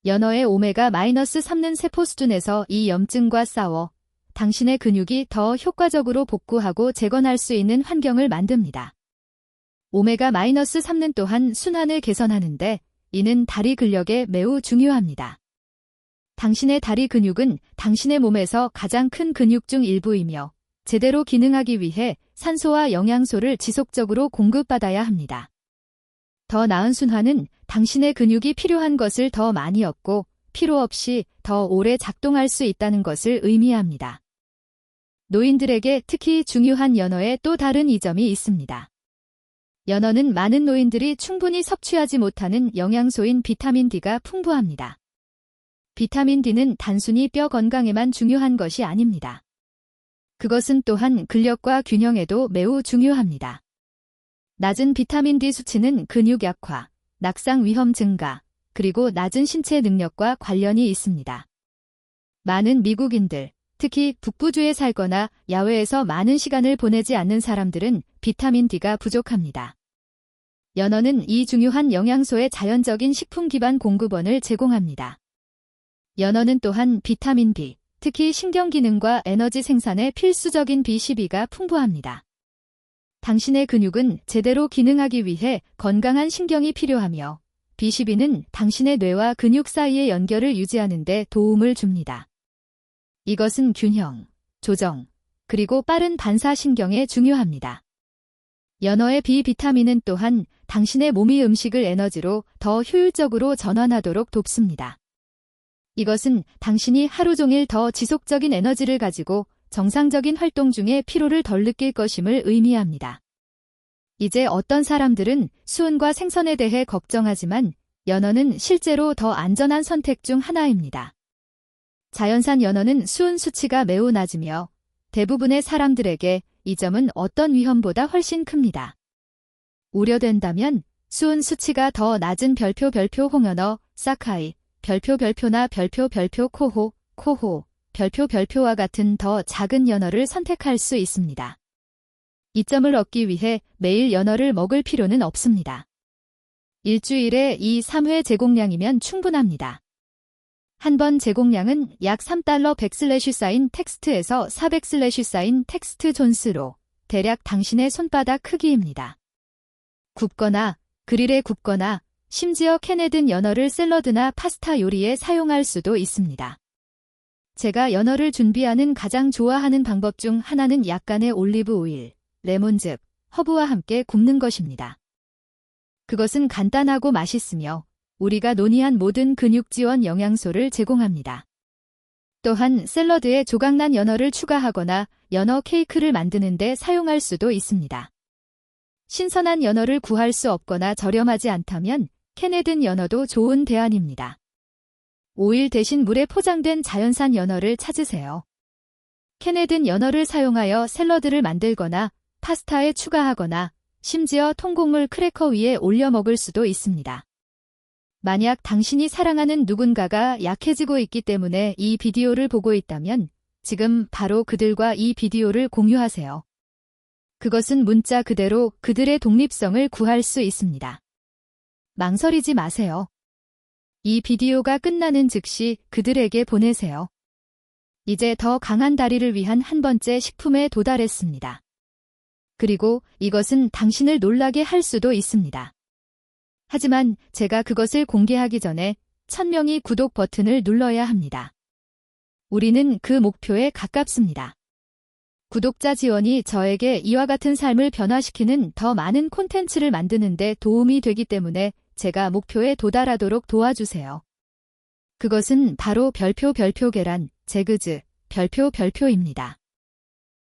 연어의 오메가-3는 세포 수준에서 이 염증과 싸워 당신의 근육이 더 효과적으로 복구하고 재건할 수 있는 환경을 만듭니다. 오메가-3는 또한 순환을 개선하는데 이는 다리 근력에 매우 중요합니다. 당신의 다리 근육은 당신의 몸에서 가장 큰 근육 중 일부이며 제대로 기능하기 위해 산소와 영양소를 지속적으로 공급받아야 합니다. 더 나은 순환은 당신의 근육이 필요한 것을 더 많이 얻고 필요 없이 더 오래 작동할 수 있다는 것을 의미합니다. 노인들에게 특히 중요한 연어의 또 다른 이점이 있습니다. 연어는 많은 노인들이 충분히 섭취하지 못하는 영양소인 비타민 D가 풍부합니다. 비타민 D는 단순히 뼈 건강에만 중요한 것이 아닙니다. 그것은 또한 근력과 균형에도 매우 중요합니다. 낮은 비타민 D 수치는 근육 약화, 낙상 위험 증가, 그리고 낮은 신체 능력과 관련이 있습니다. 많은 미국인들, 특히 북부주에 살거나 야외에서 많은 시간을 보내지 않는 사람들은 비타민 D가 부족합니다. 연어는 이 중요한 영양소의 자연적인 식품 기반 공급원을 제공합니다. 연어는 또한 비타민 B, 특히 신경기능과 에너지 생산에 필수적인 B12가 풍부합니다. 당신의 근육은 제대로 기능하기 위해 건강한 신경이 필요하며 B12는 당신의 뇌와 근육 사이의 연결을 유지하는 데 도움을 줍니다. 이것은 균형, 조정, 그리고 빠른 반사신경에 중요합니다. 연어의 B비타민은 또한 당신의 몸이 음식을 에너지로 더 효율적으로 전환하도록 돕습니다. 이것은 당신이 하루 종일 더 지속적인 에너지를 가지고 정상적인 활동 중에 피로를 덜 느낄 것임을 의미합니다. 이제 어떤 사람들은 수은과 생선에 대해 걱정하지만 연어는 실제로 더 안전한 선택 중 하나입니다. 자연산 연어는 수은 수치가 매우 낮으며 대부분의 사람들에게 이 점은 어떤 위험보다 훨씬 큽니다. 우려된다면 수은 수치가 더 낮은 별표 홍연어, 사카이, 별표나 별표 코호, 별표와 같은 더 작은 연어를 선택할 수 있습니다. 이점을 얻기 위해 매일 연어를 먹을 필요는 없습니다. 일주일에 2-3회 제공량이면 충분합니다. 한 번 제공량은 약 $3 100/사인 텍스트에서 $400/사인 텍스트 존스로 대략 당신의 손바닥 크기입니다. 굽거나 그릴에 굽거나 심지어 캔에 든 연어를 샐러드나 파스타 요리에 사용할 수도 있습니다. 제가 연어를 준비하는 가장 좋아하는 방법 중 하나는 약간의 올리브 오일, 레몬즙, 허브와 함께 굽는 것입니다. 그것은 간단하고 맛있으며 우리가 논의한 모든 근육 지원 영양소를 제공합니다. 또한 샐러드에 조각난 연어를 추가하거나 연어 케이크를 만드는 데 사용할 수도 있습니다. 신선한 연어를 구할 수 없거나 저렴하지 않다면 캔에 든 연어도 좋은 대안입니다. 오일 대신 물에 포장된 자연산 연어를 찾으세요. 캔에 든 연어를 사용하여 샐러드를 만들거나 파스타에 추가하거나 심지어 통곡물 크래커 위에 올려 먹을 수도 있습니다. 만약 당신이 사랑하는 누군가가 약해지고 있기 때문에 이 비디오를 보고 있다면 지금 바로 그들과 이 비디오를 공유하세요. 그것은 문자 그대로 그들의 독립성을 구할 수 있습니다. 망설이지 마세요. 이 비디오가 끝나는 즉시 그들에게 보내세요. 이제 더 강한 다리를 위한 한 번째 식품에 도달했습니다. 그리고 이것은 당신을 놀라게 할 수도 있습니다. 하지만 제가 그것을 공개하기 전에 1000명이 구독 버튼을 눌러야 합니다. 우리는 그 목표에 가깝습니다. 구독자 지원이 저에게 이와 같은 삶을 변화시키는 더 많은 콘텐츠를 만드는 데 도움이 되기 때문에 제가 목표에 도달하도록 도와주세요. 그것은 바로 별표 계란, 제그즈, 별표입니다.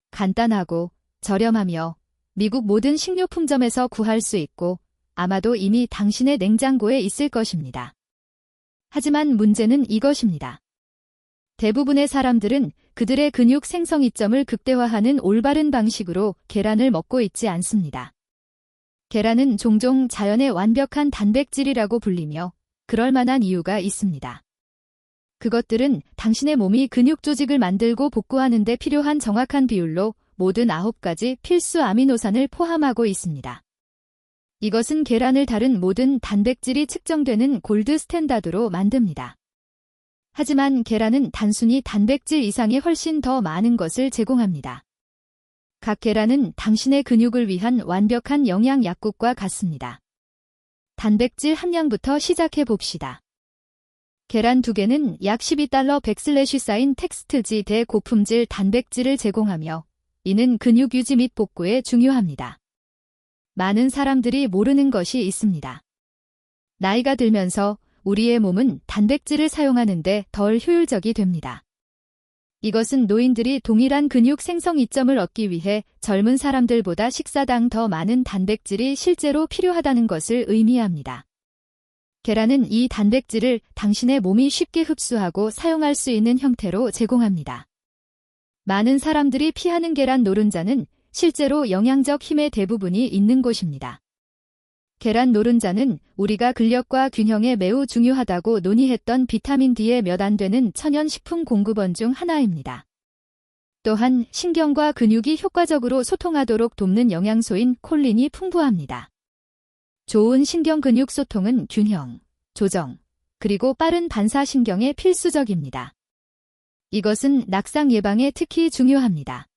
간단하고 저렴하며 미국 모든 식료품점에서 구할 수 있고 아마도 이미 당신의 냉장고에 있을 것입니다. 하지만 문제는 이것입니다. 대부분의 사람들은 그들의 근육 생성 이점을 극대화하는 올바른 방식으로 계란을 먹고 있지 않습니다. 계란은 종종 자연의 완벽한 단백질이라고 불리며 그럴 만한 이유가 있습니다. 그것들은 당신의 몸이 근육 조직을 만들고 복구하는 데 필요한 정확한 비율로 모든 9가지 필수 아미노산을 포함하고 있습니다. 이것은 계란을 다른 모든 단백질이 측정되는 골드 스탠다드로 만듭니다. 하지만 계란은 단순히 단백질 이상의 훨씬 더 많은 것을 제공합니다. 각 계란은 당신의 근육을 위한 완벽한 영양 약국과 같습니다. 단백질 함량부터 시작해 봅시다. 계란 2개는 약 12달러 100슬래시 쌓인 텍스트지 대고품질 단백질을 제공하며 이는 근육 유지 및 복구에 중요합니다. 많은 사람들이 모르는 것이 있습니다. 나이가 들면서 우리의 몸은 단백질을 사용하는데 덜 효율적이 됩니다. 이것은 노인들이 동일한 근육 생성 이점을 얻기 위해 젊은 사람들보다 식사당 더 많은 단백질이 실제로 필요하다는 것을 의미합니다. 계란은 이 단백질을 당신의 몸이 쉽게 흡수하고 사용할 수 있는 형태로 제공합니다. 많은 사람들이 피하는 계란 노른자는 실제로 영양적 힘의 대부분이 있는 곳입니다. 계란 노른자는 우리가 근력과 균형에 매우 중요하다고 논의했던 비타민 D의 몇 안 되는 천연 식품 공급원 중 하나입니다. 또한 신경과 근육이 효과적으로 소통하도록 돕는 영양소인 콜린이 풍부합니다. 좋은 신경-근육 소통은 균형, 조정, 그리고 빠른 반사신경에 필수적입니다. 이것은 낙상 예방에 특히 중요합니다.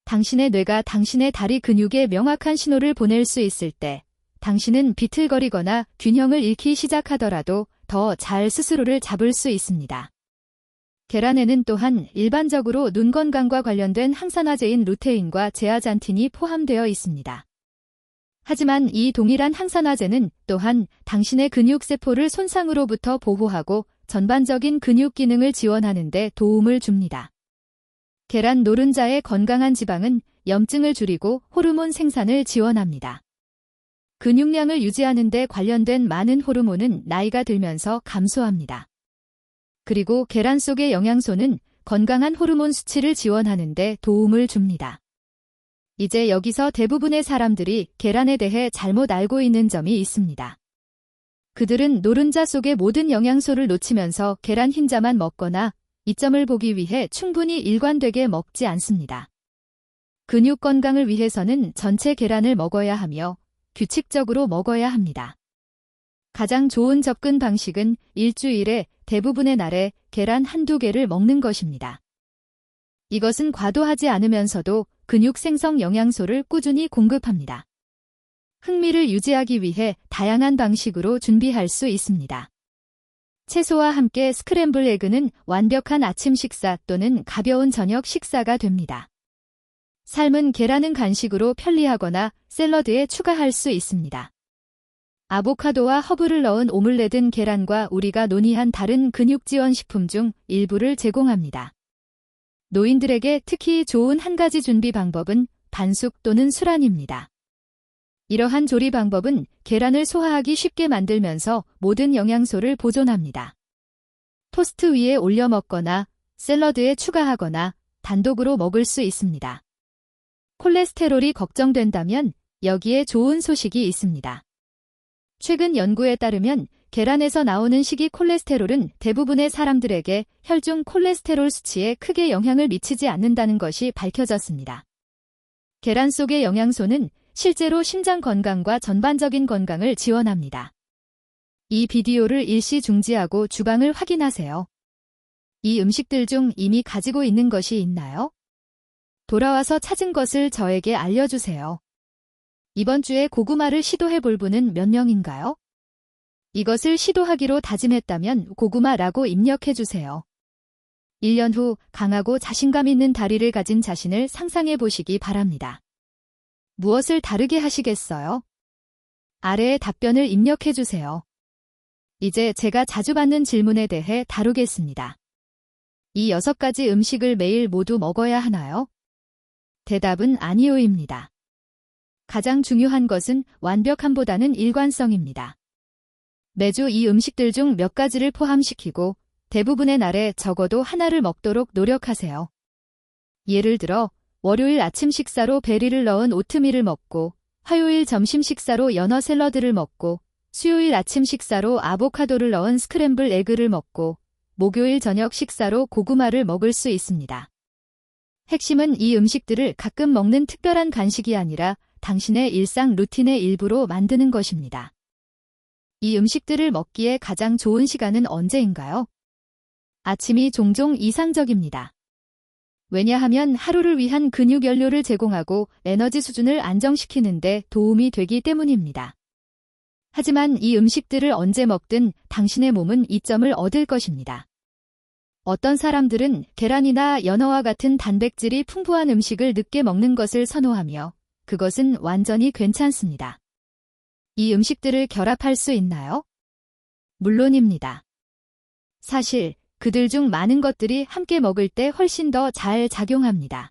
당신의 뇌가 당신의 다리 근육에 명확한 신호를 보낼 수 있을 때 당신은 비틀거리거나 균형을 잃기 시작하더라도 더 잘 스스로를 잡을 수 있습니다. 계란에는 또한 일반적으로 눈 건강과 관련된 항산화제인 루테인과 제아잔틴이 포함되어 있습니다. 하지만 이 동일한 항산화제는 또한 당신의 근육세포를 손상으로부터 보호하고 전반적인 근육 기능을 지원하는 데 도움을 줍니다. 계란 노른자의 건강한 지방은 염증을 줄이고 호르몬 생산을 지원합니다. 근육량을 유지하는 데 관련된 많은 호르몬은 나이가 들면서 감소합니다. 그리고 계란 속의 영양소는 건강한 호르몬 수치를 지원하는 데 도움을 줍니다. 이제 여기서 대부분의 사람들이 계란에 대해 잘못 알고 있는 점이 있습니다. 그들은 노른자 속의 모든 영양소를 놓치면서 계란 흰자만 먹거나 이점을 보기 위해 충분히 일관되게 먹지 않습니다. 근육 건강을 위해서는 전체 계란을 먹어야 하며 규칙적으로 먹어야 합니다. 가장 좋은 접근 방식은 일주일에 대부분의 날에 계란 한두 개를 먹는 것입니다. 이것은 과도하지 않으면서도 근육 생성 영양소를 꾸준히 공급합니다. 흥미를 유지하기 위해 다양한 방식으로 준비할 수 있습니다. 채소와 함께 스크램블 에그는 완벽한 아침 식사 또는 가벼운 저녁 식사가 됩니다. 삶은 계란은 간식으로 편리하거나 샐러드에 추가할 수 있습니다. 아보카도와 허브를 넣은 오믈렛은 계란과 우리가 논의한 다른 근육 지원 식품 중 일부를 제공합니다. 노인들에게 특히 좋은 한 가지 준비 방법은 반숙 또는 수란입니다. 이러한 조리 방법은 계란을 소화하기 쉽게 만들면서 모든 영양소를 보존합니다. 토스트 위에 올려 먹거나 샐러드에 추가하거나 단독으로 먹을 수 있습니다. 콜레스테롤이 걱정된다면 여기에 좋은 소식이 있습니다. 최근 연구에 따르면 계란에서 나오는 식이 콜레스테롤은 대부분의 사람들에게 혈중 콜레스테롤 수치에 크게 영향을 미치지 않는다는 것이 밝혀졌습니다. 계란 속의 영양소는 실제로 심장 건강과 전반적인 건강을 지원합니다. 이 비디오를 일시 중지하고 주방을 확인하세요. 이 음식들 중 이미 가지고 있는 것이 있나요? 돌아와서 찾은 것을 저에게 알려주세요. 이번 주에 고구마를 시도해 볼 분은 몇 명인가요? 이것을 시도하기로 다짐했다면 고구마라고 입력해 주세요. 1년 후 강하고 자신감 있는 다리를 가진 자신을 상상해 보시기 바랍니다. 무엇을 다르게 하시겠어요? 아래에 답변을 입력해 주세요. 이제 제가 자주 받는 질문에 대해 다루겠습니다. 이 6가지 음식을 매일 모두 먹어야 하나요? 대답은 아니요입니다. 가장 중요한 것은 완벽함보다는 일관성입니다. 매주 이 음식들 중 몇 가지를 포함시키고 대부분의 날에 적어도 하나를 먹도록 노력하세요. 예를 들어 월요일 아침 식사로 베리를 넣은 오트밀을 먹고 화요일 점심 식사로 연어 샐러드를 먹고 수요일 아침 식사로 아보카도를 넣은 스크램블 에그를 먹고 목요일 저녁 식사로 고구마를 먹을 수 있습니다. 핵심은 이 음식들을 가끔 먹는 특별한 간식이 아니라 당신의 일상 루틴의 일부로 만드는 것입니다. 이 음식들을 먹기에 가장 좋은 시간은 언제인가요? 아침이 종종 이상적입니다. 왜냐하면 하루를 위한 근육 연료를 제공하고 에너지 수준을 안정시키는 데 도움이 되기 때문입니다. 하지만 이 음식들을 언제 먹든 당신의 몸은 이점을 얻을 것입니다. 어떤 사람들은 계란이나 연어와 같은 단백질이 풍부한 음식을 늦게 먹는 것을 선호하며 그것은 완전히 괜찮습니다. 이 음식들을 결합할 수 있나요? 물론입니다. 사실 그들 중 많은 것들이 함께 먹을 때 훨씬 더 잘 작용합니다.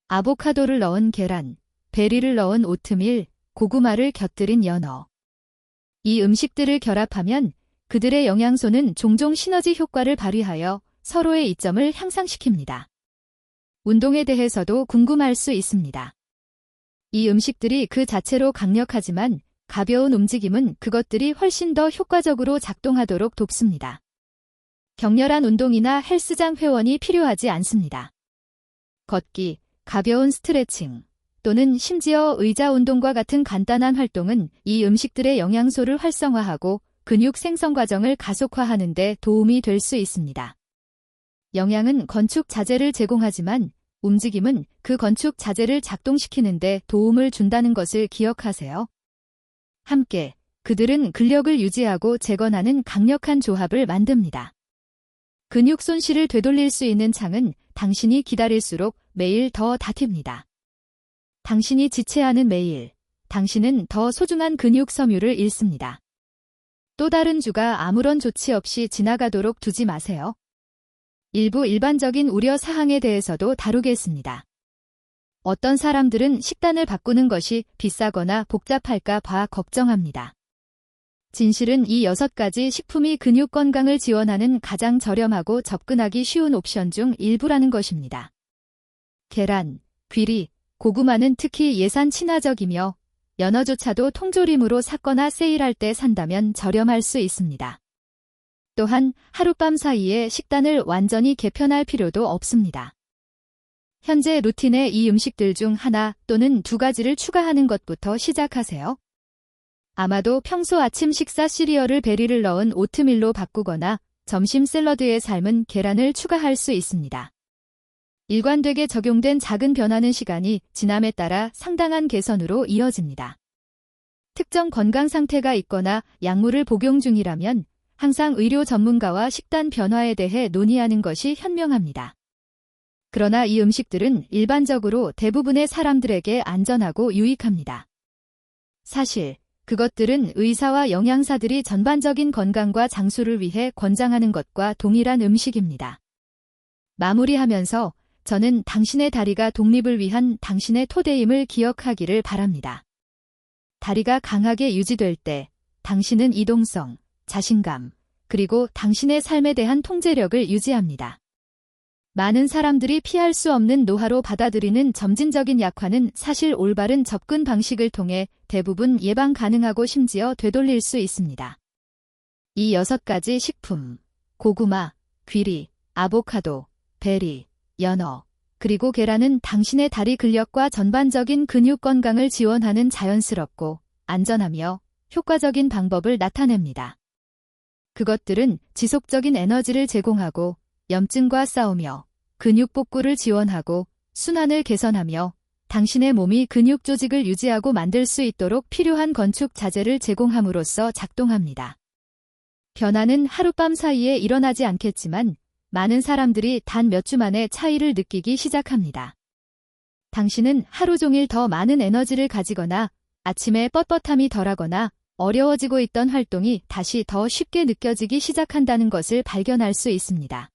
아보카도를 넣은 계란, 베리를 넣은 오트밀, 고구마를 곁들인 연어. 이 음식들을 결합하면 그들의 영양소는 종종 시너지 효과를 발휘하여 서로의 이점을 향상시킵니다. 운동에 대해서도 궁금할 수 있습니다. 이 음식들이 그 자체로 강력하지만 가벼운 움직임은 그것들이 훨씬 더 효과적으로 작동하도록 돕습니다. 격렬한 운동이나 헬스장 회원이 필요하지 않습니다. 걷기, 가벼운 스트레칭, 또는 심지어 의자 운동과 같은 간단한 활동은 이 음식들의 영양소를 활성화하고 근육 생성 과정을 가속화하는 데 도움이 될 수 있습니다. 영양은 건축 자재를 제공하지만 움직임은 그 건축 자재를 작동시키는 데 도움을 준다는 것을 기억하세요. 함께 그들은 근력을 유지하고 재건하는 강력한 조합을 만듭니다. 근육 손실을 되돌릴 수 있는 창은 당신이 기다릴수록 매일 더 닫힙니다. 당신이 지체하는 매일, 당신은 더 소중한 근육 섬유를 잃습니다. 또 다른 주가 아무런 조치 없이 지나가도록 두지 마세요. 일부 일반적인 우려 사항에 대해서도 다루겠습니다. 어떤 사람들은 식단을 바꾸는 것이 비싸거나 복잡할까 봐 걱정합니다. 진실은 이 6가지 식품이 근육 건강을 지원하는 가장 저렴하고 접근하기 쉬운 옵션 중 일부라는 것입니다. 계란, 귀리, 고구마는 특히 예산 친화적이며 연어조차도 통조림으로 샀거나 세일할 때 산다면 저렴할 수 있습니다. 또한 하룻밤 사이에 식단을 완전히 개편할 필요도 없습니다. 현재 루틴에 이 음식들 중 하나 또는 2가지를 추가하는 것부터 시작하세요. 아마도 평소 아침 식사 시리얼을 베리를 넣은 오트밀로 바꾸거나 점심 샐러드에 삶은 계란을 추가할 수 있습니다. 일관되게 적용된 작은 변화는 시간이 지남에 따라 상당한 개선으로 이어집니다. 특정 건강 상태가 있거나 약물을 복용 중이라면 항상 의료 전문가와 식단 변화에 대해 논의하는 것이 현명합니다. 그러나 이 음식들은 일반적으로 대부분의 사람들에게 안전하고 유익합니다. 사실 그것들은 의사와 영양사들이 전반적인 건강과 장수를 위해 권장하는 것과 동일한 음식입니다. 마무리하면서 저는 당신의 다리가 독립을 위한 당신의 토대임을 기억하기를 바랍니다. 다리가 강하게 유지될 때 당신은 이동성, 자신감, 그리고 당신의 삶에 대한 통제력을 유지합니다. 많은 사람들이 피할 수 없는 노화로 받아들이는 점진적인 약화는 사실 올바른 접근 방식을 통해 대부분 예방 가능하고 심지어 되돌릴 수 있습니다. 이 6가지 식품, 고구마, 귀리, 아보카도, 베리, 연어, 그리고 계란은 당신의 다리 근력과 전반적인 근육 건강을 지원하는 자연스럽고 안전하며 효과적인 방법을 나타냅니다. 그것들은 지속적인 에너지를 제공하고 염증과 싸우며 근육 복구를 지원하고 순환을 개선하며 당신의 몸이 근육 조직을 유지하고 만들 수 있도록 필요한 건축 자재를 제공함으로써 작동합니다. 변화는 하룻밤 사이에 일어나지 않겠지만 많은 사람들이 단 몇 주 만에 차이를 느끼기 시작합니다. 당신은 하루 종일 더 많은 에너지를 가지거나 아침에 뻣뻣함이 덜하거나 어려워지고 있던 활동이 다시 더 쉽게 느껴지기 시작한다는 것을 발견할 수 있습니다.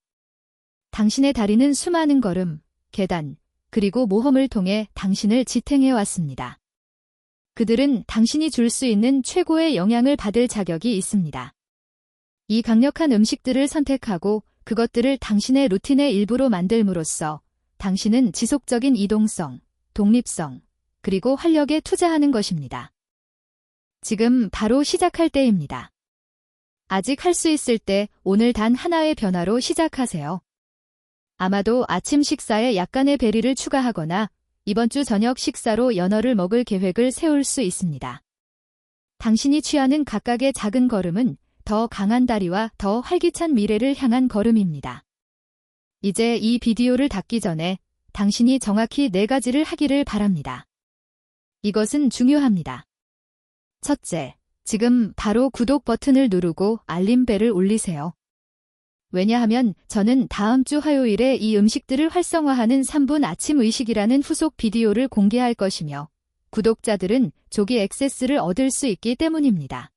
당신의 다리는 수많은 걸음, 계단, 그리고 모험을 통해 당신을 지탱해 왔습니다. 그들은 당신이 줄 수 있는 최고의 영향을 받을 자격이 있습니다. 이 강력한 음식들을 선택하고 그것들을 당신의 루틴의 일부로 만들므로써 당신은 지속적인 이동성, 독립성, 그리고 활력에 투자하는 것입니다. 지금 바로 시작할 때입니다. 아직 할 수 있을 때 오늘 단 하나의 변화로 시작하세요. 아마도 아침 식사에 약간의 베리를 추가하거나 이번 주 저녁 식사로 연어를 먹을 계획을 세울 수 있습니다. 당신이 취하는 각각의 작은 걸음은 더 강한 다리와 더 활기찬 미래를 향한 걸음입니다. 이제 이 비디오를 닫기 전에 당신이 정확히 4가지를 하기를 바랍니다. 이것은 중요합니다. 첫째, 지금 바로 구독 버튼을 누르고 알림벨을 올리세요. 왜냐하면 저는 다음 주 화요일에 이 음식들을 활성화하는 3분 아침 의식이라는 후속 비디오를 공개할 것이며 구독자들은 조기 액세스를 얻을 수 있기 때문입니다.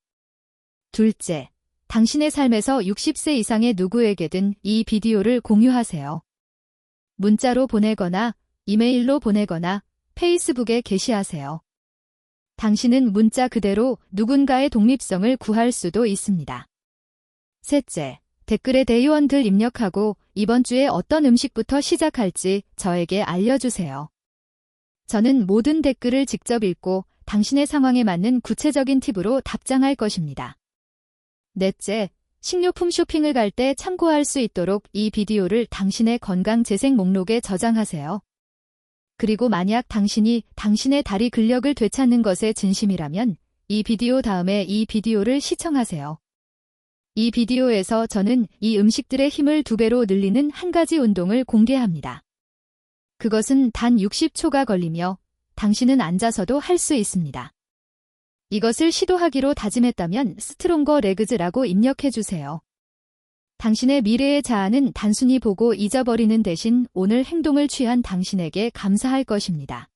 둘째, 당신의 삶에서 60세 이상의 누구에게든 이 비디오를 공유하세요. 문자로 보내거나 이메일로 보내거나 페이스북에 게시하세요. 당신은 문자 그대로 누군가의 독립성을 구할 수도 있습니다. 셋째, 댓글에 대의원들 입력하고 이번 주에 어떤 음식부터 시작할지 저에게 알려주세요. 저는 모든 댓글을 직접 읽고 당신의 상황에 맞는 구체적인 팁으로 답장할 것입니다. 넷째, 식료품 쇼핑을 갈 때 참고할 수 있도록 이 비디오를 당신의 건강 재생 목록에 저장하세요. 그리고 만약 당신이 당신의 다리 근력을 되찾는 것에 진심이라면 이 비디오 다음에 이 비디오를 시청하세요. 이 비디오에서 저는 이 음식들의 힘을 2배로 늘리는 한 가지 운동을 공개합니다. 그것은 단 60초가 걸리며 당신은 앉아서도 할 수 있습니다. 이것을 시도하기로 다짐했다면 스트롱거 레그즈라고 입력해주세요. 당신의 미래의 자아는 단순히 보고 잊어버리는 대신 오늘 행동을 취한 당신에게 감사할 것입니다.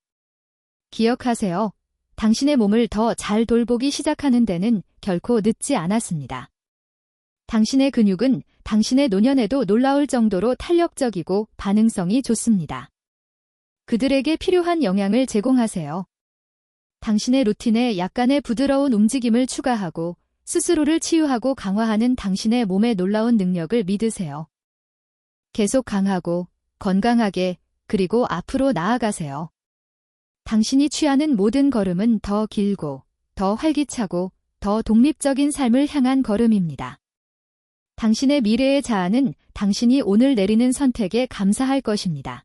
기억하세요. 당신의 몸을 더 잘 돌보기 시작하는 데는 결코 늦지 않았습니다. 당신의 근육은 당신의 노년에도 놀라울 정도로 탄력적이고 반응성이 좋습니다. 그들에게 필요한 영양을 제공하세요. 당신의 루틴에 약간의 부드러운 움직임을 추가하고 스스로를 치유하고 강화하는 당신의 몸의 놀라운 능력을 믿으세요. 계속 강하고 건강하게 그리고 앞으로 나아가세요. 당신이 취하는 모든 걸음은 더 길고 더 활기차고 더 독립적인 삶을 향한 걸음입니다. 당신의 미래의 자아는 당신이 오늘 내리는 선택에 감사할 것입니다.